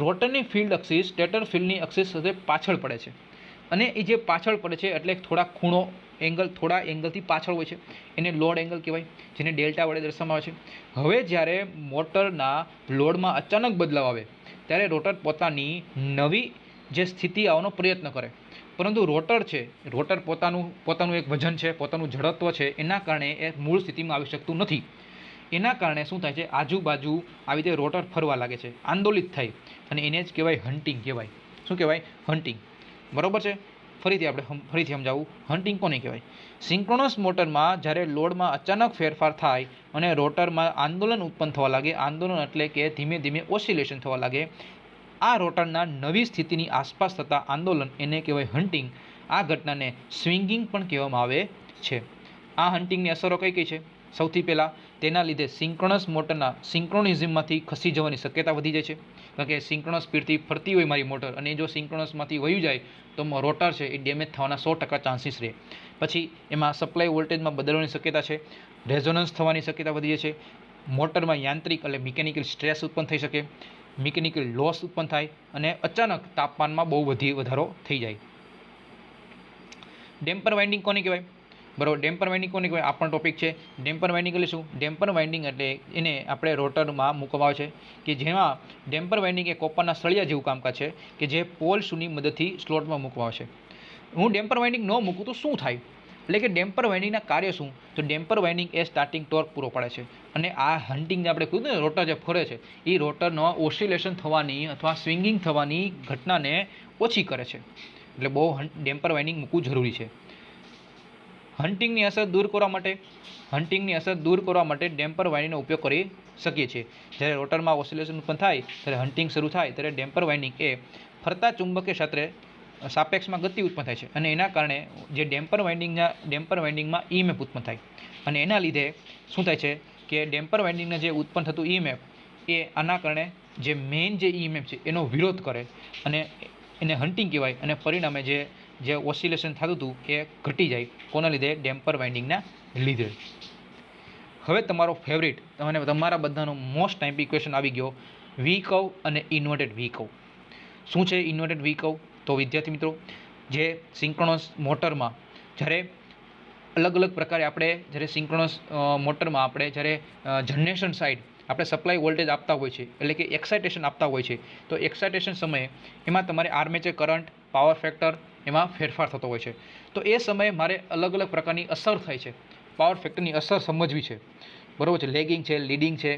રોટરની ફિલ્ડ અક્ષિસ સ્ટેટર ફિલ્ડની અક્ષિસ સાથે પાછળ પડે છે, અને એ જે પાછળ પડે છે એટલે થોડા એંગલથી પાછળ હોય છે, એને લોડ એંગલ કહેવાય, જેને ડેલ્ટા વડે દર્શાવવામાં આવે છે. હવે જ્યારે મોટરના લોડમાં અચાનક બદલાવ આવે ત્યારે રોટર પોતાની નવી જે સ્થિતિ આવવાનો પ્રયત્ન કરે, પરંતુ રોટર પોતાનું એક વજન છે, પોતાનું જડત્વ છે, એના કારણે એ મૂળ સ્થિતિમાં આવી શકતું નથી. એના કારણે શું થાય છે, આજુબાજુ આવી રીતે રોટર ફરવા લાગે છે, આંદોલિત થાય, અને એને જ કહેવાય હન્ટિંગ કહેવાય. શું કહેવાય? હન્ટિંગ. બરાબર છે. ફરીથી સમજાવું, હન્ટિંગ કોને કહેવાય. સિંક્રોનસ મોટરમાં જ્યારે લોડમાં અચાનક ફેરફાર થાય અને રોટરમાં આંદોલન ઉત્પન્ન થવા લાગે, આંદોલન એટલે કે ધીમે ધીમે ઓસિલેશન થવા લાગે, આ રોટરના નવી સ્થિતિની આસપાસ થતા આંદોલન, એને કહેવાય હન્ટિંગ. આ ઘટનાને સ્વિંગિંગ પણ કહેવામાં આવે છે. આ હન્ટિંગની અસરો કઈ છે? સૌથી પહેલાં તેના લીધે સિંક્રોનસ મોટરના સિંક્રોનિઝમમાંથી ખસી જવાની શક્યતા વધી જાય છે, કારણ કે સિંક્રોનસ સ્પીડથી ફરતી હોય મારી મોટર, અને જો સિંક્રોનસમાંથી વયું જાય તો રોટર છે એ ડેમેજ થવાના 100% ચાન્સીસ રહે. પછી એમાં સપ્લાય વોલ્ટેજમાં બદલવાની શક્યતા છે, રેઝોનન્સ થવાની શક્યતા વધી જાય છે, મોટરમાં યાંત્રિક એટલે મિકેનિકલ સ્ટ્રેસ ઉત્પન્ન થઈ શકે, મિકેનિકલ લોસ ઉત્પન્ન થાય, અને અચાનક તાપમાનમાં બહુ વધારો થઈ જાય. ડેમ્પર વાઇન્ડિંગ કોને કહેવાય? બરાબર, ડેમ્પર વાઇન્ડિંગ કોને કહેવાય? આ પણ ટોપિક છે. ડેમ્પર વાઇન્ડિંગ એટલે શું? ડેમ્પર વાઇન્ડિંગ એટલે એને આપણે રોટરમાં મૂકવામાં આવે છે, કે જેમાં ડેમ્પર વાઇન્ડિંગ એ કોપરના સળિયા જેવું કામકાજ છે, કે જે પોલ શૂની મદદથી સ્લોટમાં મૂકવામાં આવે છે. હું ડેમ્પર વાઇન્ડિંગ ન મૂકું તો શું થાય? એટલે કે ડેમ્પર વાઇન્ડિંગના કાર્ય શું? તો ડેમ્પર વાઇન્ડિંગ એ સ્ટાર્ટિંગ ટોર્ક પૂરો પાડે છે, અને આ હન્ટિંગ જે આપણે કીધું ને, રોટર જે ફરે છે એ રોટરનો ઓસિલેશન થવાની અથવા સ્વિંગિંગ થવાની ઘટનાને ઓછી કરે છે. એટલે બહુ ડેમ્પર વાઇન્ડિંગ મૂકવું જરૂરી છે. હન્ટિંગની અસર દૂર કરવા માટે ડેમ્પર વાઇન્ડિંગનો ઉપયોગ કરી શકીએ છીએ. જ્યારે રોટરમાં ઓસિલેશન ઉત્પન્ન થાય ત્યારે હન્ટિંગ શરૂ થાય ત્યારે ડેમ્પર વાઇન્ડિંગ એ ફરતા ચુંબકીય ક્ષેત્રે સાપેક્ષમાં ગતિ ઉત્પન્ન થાય છે, અને એના કારણે જે ડેમ્પર વાઇન્ડિંગમાં EMF ઉત્પન્ન થાય, અને એના લીધે શું થાય છે કે ડેમ્પર વાઇન્ડિંગના જે ઉત્પન્ન થતું EMF એ આના કારણે જે મેઇન જે EMF છે એનો વિરોધ કરે, અને એને હન્ટિંગ કહેવાય, અને પરિણામે જે ઓસિલેશન થતું હતું એ ઘટી જાય. કોના લીધે? ડેમ્પર વાઇન્ડિંગના લીધે. હવે તમારો ફેવરિટ અને તમારા બધાનો મોસ્ટ ટાઈમ્પી ક્વેશ્ચન આવી ગયો, વી કર્વ અને ઇન્વર્ટેડ વી કર્વ. શું છે ઇન્વર્ટેડ વી કર્વ? તો વિદ્યાર્થી મિત્રો, જે સિંક્રોનસ મોટરમાં જ્યારે અલગ પ્રકારે જ્યારે સિંક્રોનસ મોટરમાં જ્યારે જનરેશન સાઇડ આપણે સપ્લાય વોલ્ટેજ આપતા હોય છે, એટલે કે એક્સાઇટેશન આપતા હોય છે, તો એક્સાઇટેશન સમયે એમાં તમારે આર્મેચર કરંટ, પાવર ફેક્ટર એમાં ફેરફાર થતો હોય છે. તો એ સમયે મારે અલગ પ્રકારની અસર થાય છે, પાવર ફેક્ટરની અસર સમજવી છે. બરાબર છે. લેગિંગ છે, લીડિંગ છે,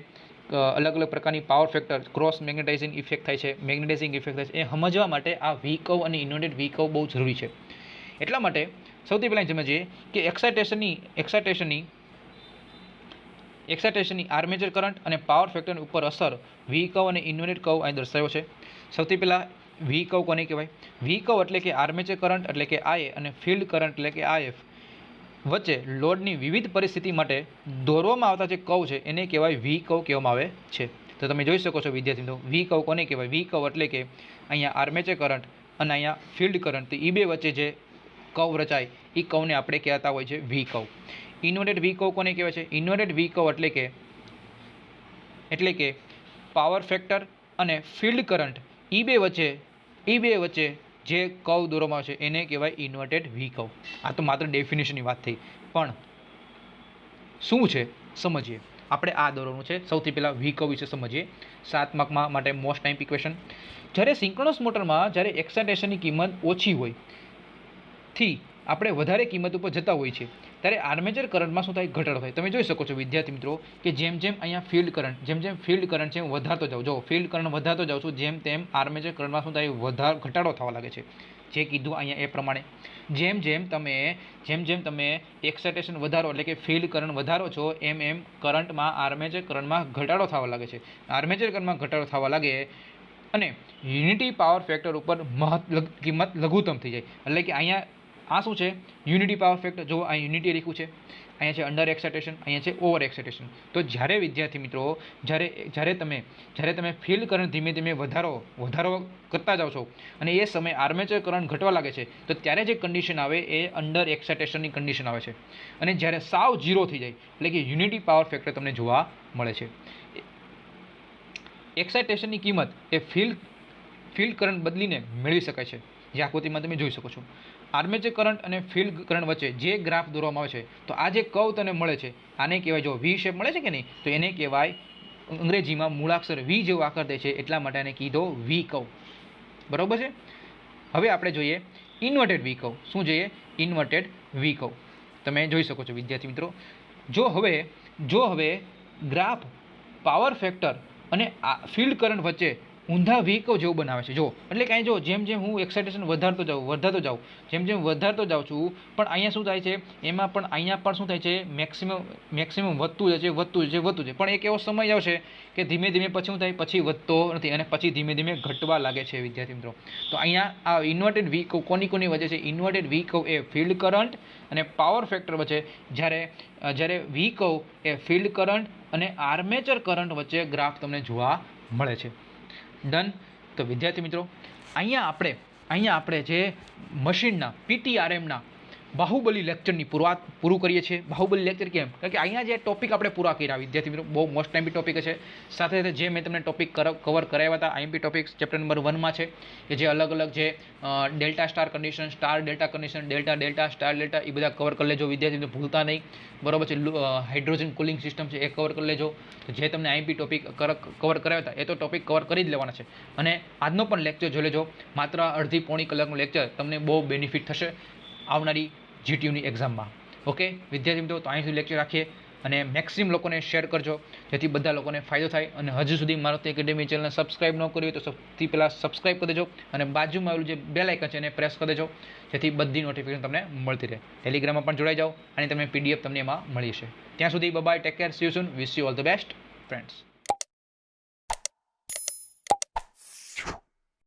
અલગ પ્રકારની power factor, cross magnetising effect થાય છે, મેગ્નેટાઇઝિંગ ઇફેક્ટ થાય છે. એ સમજવા માટે આ વી કર્વ અને ઇન્વર્ટેડ વી કર્વ બહુ જરૂરી છે. એટલા માટે સૌથી પહેલાં સમજીએ કે એક્સાઇટેશનની આર્મેચર કરંટ અને પાવર ફેક્ટરની ઉપર અસર વી કર્વ અને ઇન્વર્ટેડ કર્વ અહીં દર્શાવ્યો છે. સૌથી પહેલાં વી કર્વ કોને કહેવાય? વી કર્વ એટલે કે આર્મેચર કરંટ એટલે કે IA અને ફિલ્ડ કરંટ એટલે કે IF વચ્ચે લોડની વિવિધ પરિસ્થિતિ માટે દોરવામાં આવતા જે કર્વ છે એને કહેવાય વી કર્વ કહેવામાં આવે છે. તો તમે જોઈ શકો છો વિદ્યાર્થી મિત્રો, વી કર્વ કોને કહેવાય? વી કર્વ એટલે કે અહીંયા આર્મેચર કરંટ અને અહીંયા ફિલ્ડ કરંટ, એ બે વચ્ચે જે કર્વ રચાય એ કર્વને આપણે કહેતા હોય છે વી કર્વ. ઇન્વર્ટેડ વી કર્વ કોને કહેવાય છે? ઇન્વર્ટેડ વી કર્વ એટલે કે પાવર ફેક્ટર અને ફિલ્ડ કરંટ એ બે વચ્ચે જે કર્વ દોરવામાં આવે છે એને કહેવાય ઇન્વર્ટેડ વી કર્વ. આ તો માત્ર ડેફિનેશનની વાત થઈ, પણ શું છે સમજીએ. આપણે આ દોરવાનું છે. સૌથી પહેલાં વી કર્વ વિશે સમજીએ. 7 માર્કમાં માટે મોસ્ટ ટાઈમ ઇક્વેશન. જ્યારે સિંક્રોનસ મોટરમાં જ્યારે એક્સાઇટેશનની કિંમત ઓછી હોય થી આપણે વધારે કિંમત ઉપર જતા હોય છે ત્યારે આર્મેચર કરંટમાં શું થાય? ઘટાડો થાય. તમે જોઈ શકો છો વિદ્યાર્થી મિત્રો કે જેમ અહીંયા ફિલ્ડ કરંટ છે હું વધારતો જાઉં, જો ફિલ્ડ કરંટ વધારતો જાઉં છું જેમ તેમ આર્મેચર કરંટમાં શું થાય? ઘટાડો થવા લાગે છે. જે કીધું અહીંયા એ પ્રમાણે જેમ તમે એક્સાઇટેશન વધારો એટલે કે ફિલ્ડ કરંટ વધારો છો એમ કરંટમાં આર્મેચર કરંટમાં ઘટાડો થવા લાગે છે. આર્મેચર કરંટમાં ઘટાડો થવા લાગે અને યુનિટી પાવર ફેક્ટર ઉપર કિંમત લઘુત્તમ થઈ જાય. એટલે કે અહીંયા આ શું છે? Unity power factor. જો આ યુનિટી લખ્યું છે, અહીંયા છે અંડર એક્સાઇટેશન, અહીંયા છે ઓવર એક્સાઇટેશન. તો જ્યારે વિદ્યાર્થી મિત્રો જ્યારે તમે ફિલ્ડ કરંટ ધીમે ધીમે વધારો કરતા જાઓ છો અને એ સમયે આર્મેચર કરંટ ઘટવા લાગે છે તો ત્યારે જે કન્ડિશન આવે એ અંડર એક્સાઇટેશનની કન્ડિશન આવે છે. અને જ્યારે સાવ ઝીરો થઈ જાય એટલે કે યુનિટી પાવર ફેક્ટર તમને જોવા મળે છે. એક્સાઇટેશનની કિંમત એ ફિલ્ડ કરંટ બદલીને મેળવી શકાય છે. જે આકૃતિમાં તમે જોઈ શકો છો. આર્મેચર કરંટ અને ફિલ્ડ કરંટ વચ્ચે જે ગ્રાફ દોરવામાં આવે છે તો આ જે કર્વ તને મળે છે આને કહેવાય, જો વી શેપ મળે છે કે નહીં તો એને કહેવાય અંગ્રેજીમાં મૂળાક્ષર વી જેવો આકાર દે છે એટલા માટે આને કીધો વી કર્વ. બરાબર છે. હવે આપણે જોઈએ ઇન્વર્ટેડ વી કર્વ. શું જોઈએ? ઇન્વર્ટેડ વી કર્વ. તમે જોઈ શકો છો વિદ્યાર્થી મિત્રો. જો હવે ગ્રાફ પાવર ફેક્ટર અને ફિલ્ડ કરંટ વચ્ચે ઊંધા વી કર્વ જેવું બનાવે છે. જો એટલે કે અહીં જો જેમ હું એક્સાઇટેશન વધારતો જાઉં જેમ વધારતો જાઉં છું પણ અહીંયા શું થાય છે? એમાં પણ અહીંયા પણ શું થાય છે? મેક્સિમમ વધતું જાય છે પણ એક એવો સમય આવશે કે ધીમે ધીમે પછી શું થાય? પછી વધતો નથી અને પછી ધીમે ધીમે ઘટવા લાગે છે વિદ્યાર્થી મિત્રો. તો અહીંયા આ ઇન્વર્ટેડ વી કર્વ કોની વચ્ચે છે? ઇન્વર્ટેડ વી કર્વ એ ફિલ્ડ કરંટ અને પાવર ફેક્ટર વચ્ચે, જ્યારે વી કર્વ એ ફિલ્ડ કરંટ અને આર્મેચર કરંટ વચ્ચે ગ્રાફ તમને જોવા મળે છે. ડન. તો વિદ્યાર્થી મિત્રો અહીંયા આપણે જે મશીનના PTRMના બાહુબલી લેક્ચરની પૂરું કરીએ છીએ. બાહુબલી લેક્ચર કેમ? કારણ કે અહીંયા જે ટોપિક આપણે પૂરા કર્યા વિદ્યાર્થી મિત્રો બહુ મોસ્ટ ટાઈમ ટોપિક છે. સાથે સાથે જે મેં તમને ટોપિક કવર કરાવ્યા હતા IMP ટોપિક્સ ચેપ્ટર નંબર 1માં છે કે જે અલગ જે delta star condition, star delta condition, delta star delta એ બધા કવર કરી લેજો વિદ્યાર્થી મિત્રો, ભૂલતા નહીં. બરાબર છે. હાઇડ્રોજન કુલિંગ સિસ્ટમ છે એ કવર કરી લેજો. તો જે તમને IMP ટોપિક કવર કરાવ્યા હતા એ તો ટોપિક કવર કરી જ લેવાના છે. અને આજનો પણ લેક્ચર જોઈ લેજો. માત્ર અડધી પોણી કલાકનો લેક્ચર તમને બહુ બેનિફિટ થશે આવનારી GTUની એક્ઝામમાં. ઓકે વિદ્યાર્થી મિત્રો, તો અહીં સુધી લેક્ચર રાખીએ અને મેક્સિમમ લોકોને શેર કરજો જેથી બધા લોકોને ફાયદો થાય. અને હજુ સુધી મારુતિ એકેડેમી ચેનલને સબસ્ક્રાઇબ ન કરી હોય તો સૌથી પહેલાં સબસ્ક્રાઇબ કરી દેજો અને બાજુમાં આવેલું જે બેલ આઇકન છે એને પ્રેસ કરી દેજો જેથી બધી નોટિફિકેશન તમને મળતી રહે. ટેલિગ્રામમાં પણ જોડાઈ જાઓ અને તમને PDF તમને એમાં મળી છે. ત્યાં સુધી bye, take care, see you soon, wish you all the best friends.